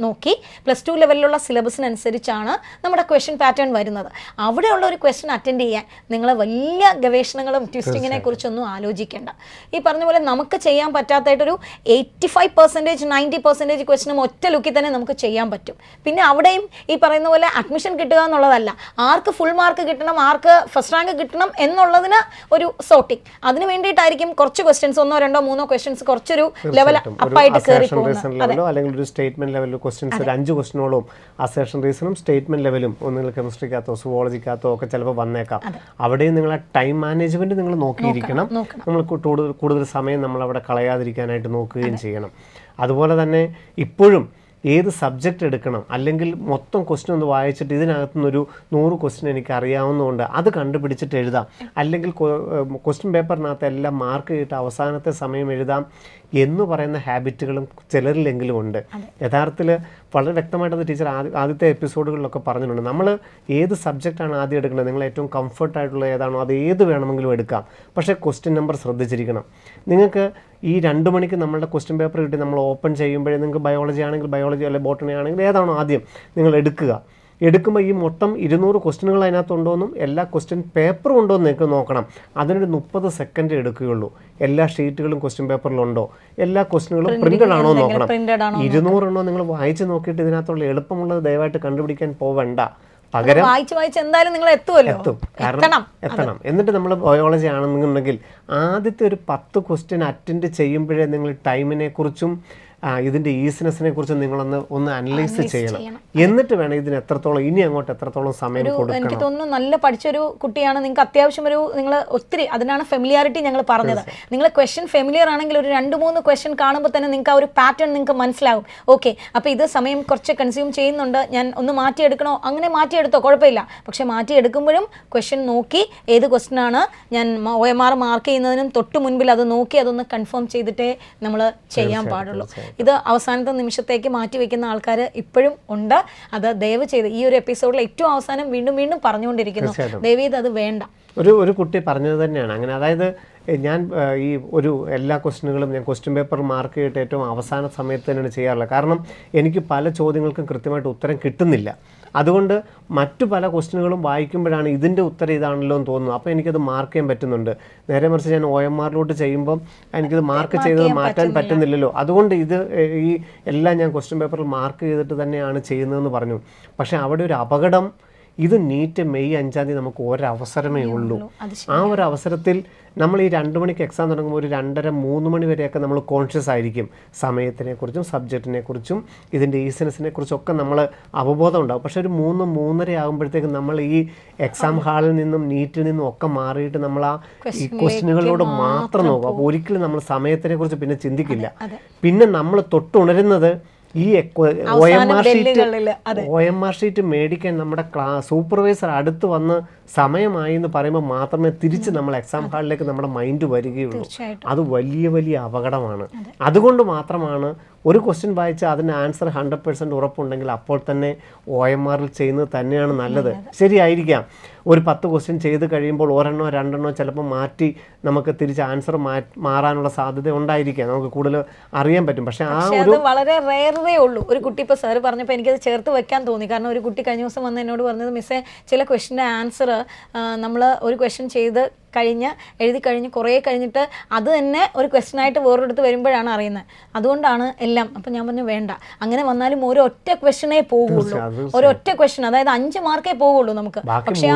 നോക്കി +2 ലെവലിലുള്ള സിലബസിനനുസരിച്ചാണ് നമ്മുടെ ക്വസ്റ്റ്യൻ പാറ്റേൺ വരുന്നത്. അവിടെയുള്ള ഒരു ക്വസ്റ്റ്യൻ അറ്റൻഡ് ചെയ്യാൻ നിങ്ങൾ വലിയ ഗവേഷണങ്ങളും ട്വിസ്റ്റിങ്ങിനെ കുറിച്ചൊന്നും ആലോചിക്കേണ്ട. ഈ പറഞ്ഞ പോലെ നമുക്ക് ചെയ്യാൻ പറ്റാത്തായിട്ടൊരു 85%, 90% ക്വസ്റ്റ്യനും ഒറ്റ ലുക്കിൽ തന്നെ നമുക്ക് ചെയ്യാൻ പറ്റും. പിന്നെ അവിടെയും ഈ പറയുന്ന പോലെ അഡ്മിഷൻ കിട്ടുക എന്നുള്ളതല്ല, ആർക്ക് ഫുൾ മാർക്ക് കിട്ടണം, ആർക്ക് ഫസ്റ്റ് റാങ്ക് കിട്ടണം എന്നുള്ളതിന് ഒരു സോർട്ടിങ്. അതിന് വേണ്ടിയിട്ടായിരിക്കും കുറച്ച് ക്വസ്റ്റ്യൻസ് 1, 2, 3 ക്വസ്റ്റ്യൻസ് കുറച്ചൊരു ലെവൽ അപ്പായിട്ട് കയറി പോകുന്നത്. ലെവലിൽ ക്വസ്റ്റ്യൻസ് ഒരു 5 ക്വസ്റ്റ്യനോളം അസേഷൻ റീസണും സ്റ്റേറ്റ്മെന്റ് ലെവലും ഒന്നുകിൽ കെമിസ്ട്രിക്കകത്തോ സുവോളജിക്കകത്തോ ഒക്കെ ചിലപ്പോൾ വന്നേക്കാം. അവിടെയും നിങ്ങൾ ആ ടൈം മാനേജ്മെന്റ് നിങ്ങൾ നോക്കിയിരിക്കണം. നമ്മൾ കൂടുതൽ സമയം നമ്മൾ അവിടെ കളയാതിരിക്കാനായിട്ട് നോക്കുകയും ചെയ്യണം. അതുപോലെ തന്നെ ഇപ്പോഴും ഏത് സബ്ജക്റ്റ് എടുക്കണം, അല്ലെങ്കിൽ മൊത്തം ക്വസ്റ്റ്യൻ ഒന്ന് വായിച്ചിട്ട് ഇതിനകത്തുനിന്നൊരു 100 ക്വസ്റ്റ്യൻ എനിക്ക് അറിയാവുന്നതുകൊണ്ട് അത് കണ്ടുപിടിച്ചിട്ട് എഴുതാം, അല്ലെങ്കിൽ ക്വസ്റ്റ്യൻ പേപ്പറിനകത്ത് എല്ലാം മാർക്ക് ചെയ്തിട്ട് അവസാനത്തെ സമയം എഴുതാം എന്ന് പറയുന്ന ഹാബിറ്റുകളും ചിലരിലെങ്കിലും ഉണ്ട്. യഥാർത്ഥത്തിൽ വളരെ വ്യക്തമായിട്ടത് ടീച്ചർ ആദ്യത്തെ എപ്പിസോഡുകളിലൊക്കെ പറഞ്ഞിട്ടുണ്ട്. നമ്മൾ ഏത് സബ്ജക്റ്റാണ് ആദ്യം എടുക്കുന്നത്, നിങ്ങൾ ഏറ്റവും കംഫർട്ടായിട്ടുള്ള ഏതാണോ അത് ഏത് വേണമെങ്കിലും എടുക്കാം, പക്ഷേ ക്വസ്റ്റ്യൻ നമ്പർ ശ്രദ്ധിച്ചിരിക്കണം. നിങ്ങൾക്ക് ഈ 2 മണിക്ക് നമ്മളുടെ ക്വസ്റ്റ്യൻ പേപ്പർ കിട്ടി നമ്മൾ ഓപ്പൺ ചെയ്യുമ്പോഴേ നിങ്ങൾക്ക് ബയോളജി ആണെങ്കിൽ ബയോളജി, അല്ലെങ്കിൽ ബോട്ടണി ആണെങ്കിൽ ഏതാണോ ആദ്യം നിങ്ങൾ എടുക്കുമ്പോൾ ഈ മൊത്തം 200 ക്വസ്റ്റ്യനുകൾ അതിനകത്തുണ്ടോയെന്നും എല്ലാ ക്വസ്റ്റ്യൻ പേപ്പറും ഉണ്ടോ എന്ന് നിങ്ങൾക്ക് നോക്കണം. അതിനൊരു 30 സെക്കൻഡ് എടുക്കുകയുള്ളൂ. എല്ലാ ഷീറ്റുകളും ക്വസ്റ്റ്യൻ പേപ്പറിലുണ്ടോ, എല്ലാ ക്വസ്റ്റ്യനുകളും പ്രിന്റഡ് ആണോ നോക്കണം. 200 എണ്ണോ നിങ്ങൾ വായിച്ച് നോക്കിയിട്ട് ഇതിനകത്തുള്ള എളുപ്പമുള്ളത് ദയവായിട്ട് കണ്ടുപിടിക്കാൻ പോവണ്ട. പകരം വായിച്ച് എന്തായാലും നിങ്ങൾ എത്തുമല്ലോ, എത്തണം. എന്നിട്ട് നമ്മൾ ബയോളജി ആണെന്നുണ്ടെങ്കിൽ ആദ്യത്തെ ഒരു 10 ക്വസ്റ്റ്യൻ അറ്റൻഡ് ചെയ്യുമ്പോഴേ നിങ്ങൾ ടൈമിനെ കുറിച്ചും ഇതിൻ്റെ ഈസിനെസ്സിനെ കുറിച്ച് നിങ്ങളൊന്ന് അനലൈസ് ചെയ്യണം. എന്നിട്ട് വേണം ഇതിന് ഇനി അങ്ങോട്ട് എത്രത്തോളം സമയം കൊടുക്കണം. എനിക്ക് തോന്നുന്നു നല്ല പഠിച്ചൊരു കുട്ടിയാണ്, നിങ്ങൾക്ക് അത്യാവശ്യം നിങ്ങൾ ഒത്തിരി, അതിനാണ് ഫെമിലിയാരിറ്റി ഞങ്ങൾ പറഞ്ഞത്. നിങ്ങൾ ക്വസ്റ്റ്യൻ ഫെമിലിയർ ആണെങ്കിൽ ഒരു 2-3 ക്വസ്റ്റ്യൻ കാണുമ്പോൾ തന്നെ നിങ്ങൾക്ക് ആ ഒരു പാറ്റേൺ നിങ്ങൾക്ക് മനസ്സിലാവും. ഓക്കെ, അപ്പോൾ ഇത് സമയം കുറച്ച് കൺസ്യൂം ചെയ്യുന്നുണ്ട്, ഞാൻ ഒന്ന് മാറ്റിയെടുക്കണോ, അങ്ങനെ മാറ്റിയെടുത്തോ, കുഴപ്പമില്ല. പക്ഷെ മാറ്റിയെടുക്കുമ്പോഴും ക്വസ്റ്റ്യൻ നോക്കി ഏത് ക്വസ്റ്റ്യൻ ആണ് ഞാൻ OMR മാർക്ക് ചെയ്യുന്നതിനും തൊട്ട് മുൻപിൽ അത് നോക്കി അതൊന്ന് കൺഫേം ചെയ്തിട്ടേ നമ്മൾ ചെയ്യാൻ പാടുള്ളൂ. ഇത് അവസാനത്തെ നിമിഷത്തേക്ക് മാറ്റി വെക്കുന്ന ആൾക്കാർ ഇപ്പോഴും ഉണ്ട്. അത് ദയവ് ചെയ്ത് ഈ ഒരു എപ്പിസോഡിൽ ഏറ്റവും അവസാനം വീണ്ടും പറഞ്ഞുകൊണ്ടിരിക്കുന്നു, ദയവ് ചെയ്ത് അത് വേണ്ട. ഒരു കുട്ടി പറഞ്ഞത് തന്നെയാണ് അങ്ങനെ. അതായത് ഞാൻ ഈ എല്ലാ ക്വസ്റ്റ്യനുകളും ഞാൻ ക്വസ്റ്റ്യൻ പേപ്പർ മാർക്ക് ചെയ്തിട്ട് ഏറ്റവും അവസാന സമയത്ത് തന്നെയാണ് ചെയ്യാറുള്ളത്. കാരണം എനിക്ക് പല ചോദ്യങ്ങൾക്കും കൃത്യമായിട്ട് ഉത്തരം കിട്ടുന്നില്ല. അതുകൊണ്ട് മറ്റു പല ക്വസ്റ്റ്യനുകളും വായിക്കുമ്പോഴാണ് ഇതിൻ്റെ ഉത്തരം ഇതാണല്ലോ എന്ന് തോന്നുന്നു. അപ്പോൾ എനിക്കത് മാർക്ക് ചെയ്യാൻ പറ്റുന്നുണ്ട്. നേരെ മറിച്ച് ഞാൻ OMRലോട്ട് ചെയ്യുമ്പം എനിക്കിത് മാർക്ക് ചെയ്തത് മാറ്റാൻ പറ്റുന്നില്ലല്ലോ. അതുകൊണ്ട് ഈ എല്ലാം ഞാൻ ക്വസ്റ്റ്യൻ പേപ്പറിൽ മാർക്ക് ചെയ്തിട്ട് തന്നെയാണ് ചെയ്യുന്നതെന്ന് പറഞ്ഞു. പക്ഷേ അവിടെ ഒരു അപകടം, ഇത് നീറ്റ് മെയ് 5-ാം തീയതി നമുക്ക് ഒരവസരമേ ഉള്ളൂ. ആ ഒരു അവസരത്തിൽ നമ്മൾ ഈ 2 മണിക്ക് എക്സാം തുടങ്ങുമ്പോൾ ഒരു 2:30-3 മണി വരെയൊക്കെ നമ്മൾ കോൺഷ്യസ് ആയിരിക്കും. സമയത്തിനെക്കുറിച്ചും സബ്ജക്റ്റിനെക്കുറിച്ചും ഇതിൻ്റെ ഈസിനെസ്സിനെ കുറിച്ചൊക്കെ നമ്മൾ അവബോധം ഉണ്ടാകും. പക്ഷേ ഒരു 3-3:30 ആകുമ്പോഴത്തേക്കും നമ്മൾ ഈ എക്സാം ഹാളിൽ നിന്നും നീറ്റിൽ നിന്നും ഒക്കെ മാറിയിട്ട് നമ്മൾ ഈ ക്വസ്റ്റ്യനുകളോട് മാത്രം നോക്കും. അപ്പോൾ ഒരിക്കലും നമ്മൾ സമയത്തിനെക്കുറിച്ച് പിന്നെ ചിന്തിക്കില്ല. പിന്നെ നമ്മൾ തൊട്ടുണരുന്നത് ഈ OMR ഷീറ്റ് മേടിക്കാൻ നമ്മുടെ സൂപ്പർവൈസർ അടുത്ത് വന്ന് സമയമായി എന്ന് പറയുമ്പോൾ മാത്രമേ തിരിച്ച് നമ്മൾ എക്സാം ഹാളിലേക്ക് നമ്മുടെ മൈൻഡ് വരികയുള്ളൂ. അത് വലിയ അപകടമാണ്. അതുകൊണ്ട് മാത്രമാണ് ഒരു ക്വസ്റ്റ്യൻ വായിച്ചാൽ അതിന് ആൻസർ 100% ഉറപ്പുണ്ടെങ്കിൽ അപ്പോൾ തന്നെ OMRൽ ചെയ്യുന്നത് തന്നെയാണ് നല്ലത്. ശരിയായിരിക്കാം, ഒരു 10 ക്വസ്റ്റ്യൻ ചെയ്ത് കഴിയുമ്പോൾ 1-2 ചിലപ്പോൾ മാറ്റി നമുക്ക് തിരിച്ച് ആൻസർ മാറാനുള്ള സാധ്യത ഉണ്ടായിരിക്കാം, നമുക്ക് കൂടുതൽ അറിയാൻ പറ്റും. പക്ഷെ വളരെ റെയറേ ഉള്ളൂ. ഒരു കുട്ടി ഇപ്പോൾ സാറ് പറഞ്ഞപ്പോൾ എനിക്കത് ചേർത്ത് വെക്കാൻ തോന്നി. കാരണം ഒരു കുട്ടി കഴിഞ്ഞ ദിവസം വന്ന് എന്നോട് പറഞ്ഞത്, മിസ്സേ ചില ക്വസ്റ്റ്യൻ്റെ ആൻസർ നമ്മൾ ഒരു ക്വസ്റ്റ്യൻ എഴുതി കഴിഞ്ഞ് കുറേ കഴിഞ്ഞിട്ട് അത് തന്നെ ഒരു ക്വസ്റ്റ്യനായിട്ട് വേറെടുത്ത് വരുമ്പോഴാണ് അറിയുന്നത്. അതുകൊണ്ടാണ് എല്ലാം. അപ്പം ഞാൻ പറഞ്ഞു വേണ്ട, അങ്ങനെ വന്നാലും ഒരൊറ്റ ക്വസ്റ്റ്യനേ പോകുള്ളൂ, ഒരൊറ്റ ക്വസ്റ്റ്യൻ, അതായത് 5 മാർക്കേ പോകുള്ളൂ നമുക്ക്. പക്ഷെ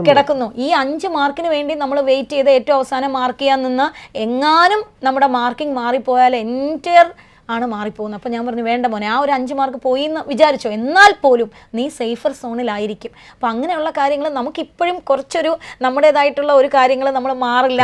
കിടക്കുന്നു ഈ 5 മാർക്കിന് വേണ്ടി നമ്മൾ വെയിറ്റ് ചെയ്ത് ഏറ്റവും അവസാനം മാർക്ക് ചെയ്യാൻ നിന്ന് എങ്ങാനും നമ്മുടെ മാർക്കിംഗ് മാറിപ്പോയാൽ എൻറ്റയർ ആണ് മാറിപ്പോകുന്നത്. അപ്പോൾ ഞാൻ പറഞ്ഞു വേണ്ട മോനെ, ആ ഒരു 5 മാർക്ക് പോയി എന്ന് വിചാരിച്ചോ, എന്നാൽ പോലും നീ സേഫർ സോണിലായിരിക്കും. അപ്പോൾ അങ്ങനെയുള്ള കാര്യങ്ങൾ നമുക്കിപ്പോഴും കുറച്ചൊരു നമ്മുടേതായിട്ടുള്ള ഒരു കാര്യങ്ങൾ നമ്മൾ മാറില്ല,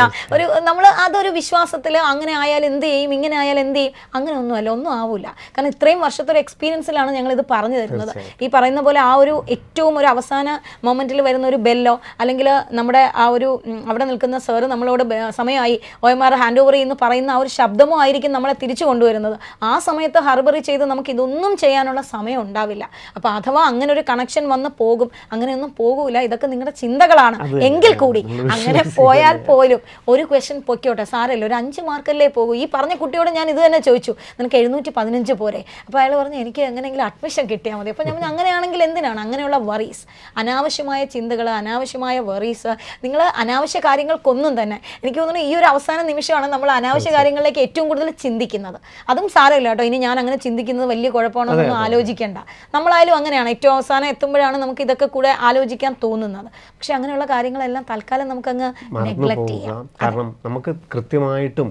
നമ്മൾ അതൊരു വിശ്വാസത്തിൽ അങ്ങനെ ആയാൽ എന്ത് ചെയ്യും, ഇങ്ങനെ ആയാൽ എന്ത് ചെയ്യും, അങ്ങനെ ഒന്നുമല്ല, ഒന്നും ആവില്ല. കാരണം ഇത്രയും വർഷത്തെ ഒരു എക്സ്പീരിയൻസിലാണ് ഞങ്ങളിത് പറഞ്ഞു തരുന്നത്. ഈ പറയുന്ന പോലെ ആ ഒരു ഏറ്റവും ഒരു അവസാന മൊമെൻറ്റിൽ വരുന്ന ഒരു ബെല്ലോ, അല്ലെങ്കിൽ നമ്മുടെ ആ ഒരു അവിടെ നിൽക്കുന്ന സാറ് നമ്മളോട് സമയമായി OMR ഹാൻഡ് ഓവർ ചെയ്യുന്നു പറയുന്ന ആ ഒരു ശബ്ദമോ ആയിരിക്കും നമ്മളെ തിരിച്ചു കൊണ്ടുവരുന്നത്. ആ സമയത്ത് ഹർബറി ചെയ്ത് നമുക്ക് ഇതൊന്നും ചെയ്യാനുള്ള സമയം ഉണ്ടാവില്ല. അപ്പോൾ അഥവാ അങ്ങനെ ഒരു കണക്ഷൻ വന്ന് പോകും, അങ്ങനെയൊന്നും പോകൂല. ഇതൊക്കെ നിങ്ങളുടെ ചിന്തകളാണ്. എങ്കിൽ കൂടി അങ്ങനെ പോയാൽ പോലും ഒരു ക്വസ്റ്റ്യൻ പൊയ്ക്കോട്ടെ, സാരമില്ല, ഒരു 5 മാർക്കല്ലേ പോകൂ. ഈ പറഞ്ഞ കുട്ടിയോട് ഞാൻ ഇത് തന്നെ ചോദിച്ചു, നിനക്ക് 715 പോരെ? അപ്പോൾ അയാൾ പറഞ്ഞു എനിക്ക് എങ്ങനെയെങ്കിലും അഡ്മിഷൻ കിട്ടിയാൽ മതി. അപ്പോൾ ഞാൻ അങ്ങനെയാണെങ്കിൽ എന്തിനാണ് അങ്ങനെയുള്ള വറീസ്, അനാവശ്യമായ ചിന്തകൾ, അനാവശ്യമായ വറീസ്, നിങ്ങൾ അനാവശ്യ കാര്യങ്ങൾക്കൊന്നും തന്നെ എനിക്ക് തോന്നുന്നു ഈ ഒരു അവസാന നിമിഷമാണ് നമ്മൾ അനാവശ്യ കാര്യങ്ങളിലേക്ക് ഏറ്റവും കൂടുതൽ ചിന്തിക്കുന്നത്. അതും സാരമില്ല കേട്ടോ, ഇനി ഞാൻ അങ്ങനെ ചിന്തിക്കുന്നത് വലിയ കുഴപ്പമാണെന്നൊന്നും ആലോചിക്കേണ്ട. നമ്മളായാലും അങ്ങനെയാണ്, ഏറ്റവും അവസാനം എത്തുമ്പോഴാണ് നമുക്ക് ഇതൊക്കെ കൂടെ ആലോചിക്കാൻ തോന്നുന്നത്. പക്ഷെ അങ്ങനെയുള്ള കാര്യങ്ങളെല്ലാം തൽക്കാലം നമുക്കങ്ങ് നെഗ്ലക്ട് ചെയ്യാം. കാരണം നമുക്ക് കൃത്യമായിട്ടും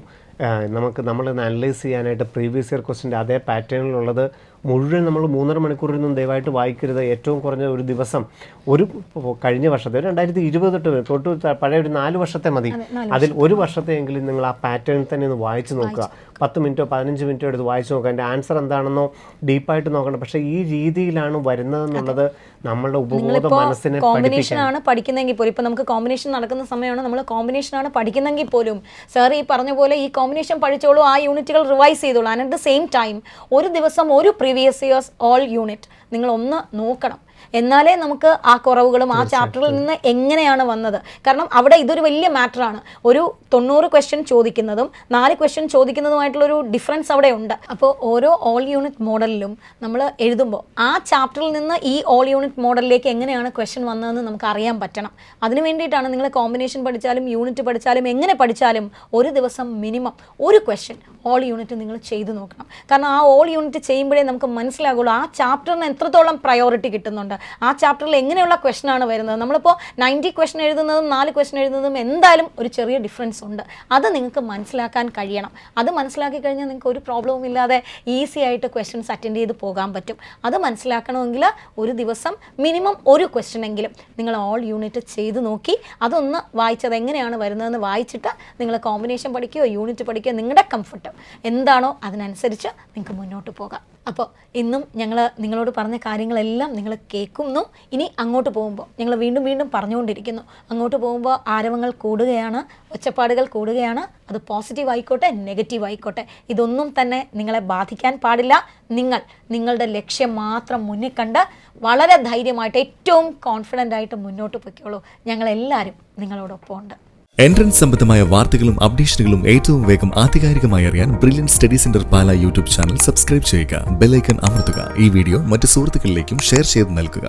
നമ്മൾ അനലൈസ് ചെയ്യാനായിട്ട് പ്രീവിയസ് ഇയർ ക്വസ്റ്റ്യൻ്റെ അതേ പാറ്റേണിലുള്ളത് മുഴുവൻ നമ്മൾ 3.5 മണിക്കൂറിൽ ദയവായിട്ട് വായിക്കരുത്. ഏറ്റവും കുറഞ്ഞ ഒരു ദിവസം കഴിഞ്ഞ വർഷത്തെ 2020 തൊട്ട് പഴയ ഒരു 4 വർഷത്തെ മതി. അതിൽ ഒരു വർഷത്തെയെങ്കിലും നിങ്ങൾ ആ പാറ്റേണിൽ തന്നെ ഒന്ന് വായിച്ചു നോക്കുക. 10 മിനിറ്റോ 15 മിനിറ്റോ എടുത്ത് വായിച്ചു നോക്കുക. അതിൻ്റെ ആൻസർ എന്താണെന്നോ ഡീപ്പായിട്ട് നോക്കണം. പക്ഷേ ഈ രീതിയിലാണ് വരുന്നതെന്നുള്ളത് നമ്മളുടെ ഉപബോധ മനസ്സിനെ കോമ്പിനേഷനാണ് പഠിക്കുന്നെങ്കിൽ പോലും, ഇപ്പം നമുക്ക് കോമ്പിനേഷൻ നടക്കുന്ന സമയമാണ്, നമ്മൾ കോമ്പിനേഷനാണ് പഠിക്കുന്നെങ്കിൽ പോലും സാർ ഈ പറഞ്ഞ പോലെ ഈ കോമ്പിനേഷൻ പഠിച്ചോളൂ, ആ യൂണിറ്റുകൾ റിവൈസ് ചെയ്തോളൂ. And at the same time ഒരു ദിവസം ഒരു പ്രീവിയസ് ഇയേഴ്സ് ഓൾ യൂണിറ്റ് നിങ്ങൾ ഒന്ന് നോക്കണം. എന്നാലേ നമുക്ക് ആ കുറവുകളും ആ ചാപ്റ്ററിൽ നിന്ന് എങ്ങനെയാണ് വന്നത്, കാരണം അവിടെ ഇതൊരു വലിയ മാറ്ററാണ്. ഒരു 90 ക്വസ്റ്റ്യൻ ചോദിക്കുന്നതും 4 ക്വസ്റ്റ്യൻ ചോദിക്കുന്നതുമായിട്ടുള്ളൊരു ഡിഫറൻസ് അവിടെ ഉണ്ട്. അപ്പോൾ ഓരോ ഓൾ യൂണിറ്റ് മോഡലിലും നമ്മൾ എഴുതുമ്പോൾ ആ ചാപ്റ്ററിൽ നിന്ന് ഈ ഓൾ യൂണിറ്റ് മോഡലിലേക്ക് എങ്ങനെയാണ് ക്വസ്റ്റ്യൻ വന്നതെന്ന് നമുക്ക് അറിയാൻ പറ്റണം. അതിന് വേണ്ടിയിട്ടാണ് നിങ്ങൾ കോമ്പിനേഷൻ പഠിച്ചാലും യൂണിറ്റ് പഠിച്ചാലും എങ്ങനെ പഠിച്ചാലും ഒരു ദിവസം മിനിമം ഒരു ക്വസ്റ്റ്യൻ ഓൾ യൂണിറ്റ് നിങ്ങൾ ചെയ്തു നോക്കണം. കാരണം ആ ഓൾ യൂണിറ്റ് ചെയ്യുമ്പോഴേ നമുക്ക് മനസ്സിലാകുള്ളൂ ആ ചാപ്റ്ററിന് എത്രത്തോളം പ്രയോറിറ്റി കിട്ടുന്നുണ്ട്, ആ ചാപ്റ്ററിൽ എങ്ങനെയുള്ള ക്വസ്റ്റൻ ആണ് വരുന്നത്. നമ്മളിപ്പോൾ 90 ക്വസ്റ്റൻ എഴുതുന്നതും 4 ക്വസ്റ്റൻ എഴുതുന്നതും എന്തായാലും ഒരു ചെറിയ ഡിഫറൻസ് ഉണ്ട്. അത് നിങ്ങൾക്ക് മനസ്സിലാക്കാൻ കഴിയണം. അത് മനസ്സിലാക്കി കഴിഞ്ഞാൽ നിങ്ങൾക്ക് ഒരു പ്രോബ്ലവും ഇല്ലാതെ ഈസി ആയിട്ട് ക്വസ്റ്റ്യൻസ് അറ്റൻഡ് ചെയ്ത് പോകാൻ പറ്റും. അത് മനസ്സിലാക്കണമെങ്കിൽ ഒരു ദിവസം മിനിമം ഒരു ക്വസ്റ്റൻ എങ്കിലും നിങ്ങൾ ഓൾ യൂണിറ്റ് ചെയ്ത് നോക്കി അതൊന്ന് വായിച്ചത് എങ്ങനെയാണ് വരുന്നതെന്ന് വായിച്ചിട്ട് നിങ്ങൾ കോമ്പിനേഷൻ പഠിക്കുകയോ യൂണിറ്റ് പഠിക്കുകയോ നിങ്ങളുടെ കംഫർട്ട് എന്താണോ അതിനനുസരിച്ച് നിങ്ങൾക്ക് മുന്നോട്ട് പോകാം. അപ്പോൾ ഇന്നും ഞങ്ങൾ നിങ്ങളോട് പറഞ്ഞ കാര്യങ്ങളെല്ലാം നിങ്ങൾ കേൾക്കുന്നു. ഇനി അങ്ങോട്ട് പോകുമ്പോൾ ഞങ്ങൾ വീണ്ടും വീണ്ടും പറഞ്ഞുകൊണ്ടിരിക്കുന്നു, അങ്ങോട്ട് പോകുമ്പോൾ ആരവങ്ങൾ കൂടുകയാണ്, ഒച്ചപ്പാടുകൾ കൂടുകയാണ്. അത് പോസിറ്റീവ് ആയിക്കോട്ടെ നെഗറ്റീവ് ആയിക്കോട്ടെ, ഇതൊന്നും തന്നെ നിങ്ങളെ ബാധിക്കാൻ പാടില്ല. നിങ്ങളുടെ ലക്ഷ്യം മാത്രം മുന്നിൽ കണ്ട് വളരെ ധൈര്യമായിട്ട് ഏറ്റവും കോൺഫിഡൻ്റ് ആയിട്ട് മുന്നോട്ട് പൊയ്ക്കോളൂ. ഞങ്ങളെല്ലാവരും നിങ്ങളോടൊപ്പം ഉണ്ട്. എൻട്രൻസ് സംബന്ധമായ വാർത്തകളും അപ്ഡേഷനുകളും ഏറ്റവും വേഗം ആധികാരികമായി അറിയാൻ ബ്രില്യൻറ്റ് സ്റ്റഡി സെന്റർ പാല യൂട്യൂബ് ചാനൽ സബ്സ്ക്രൈബ് ചെയ്യുക. ബെൽ ഐക്കൺ അമർത്തുക. ഈ വീഡിയോ മറ്റ് സുഹൃത്തുക്കളിലേക്കും ഷെയർ ചെയ്ത് നൽകുക.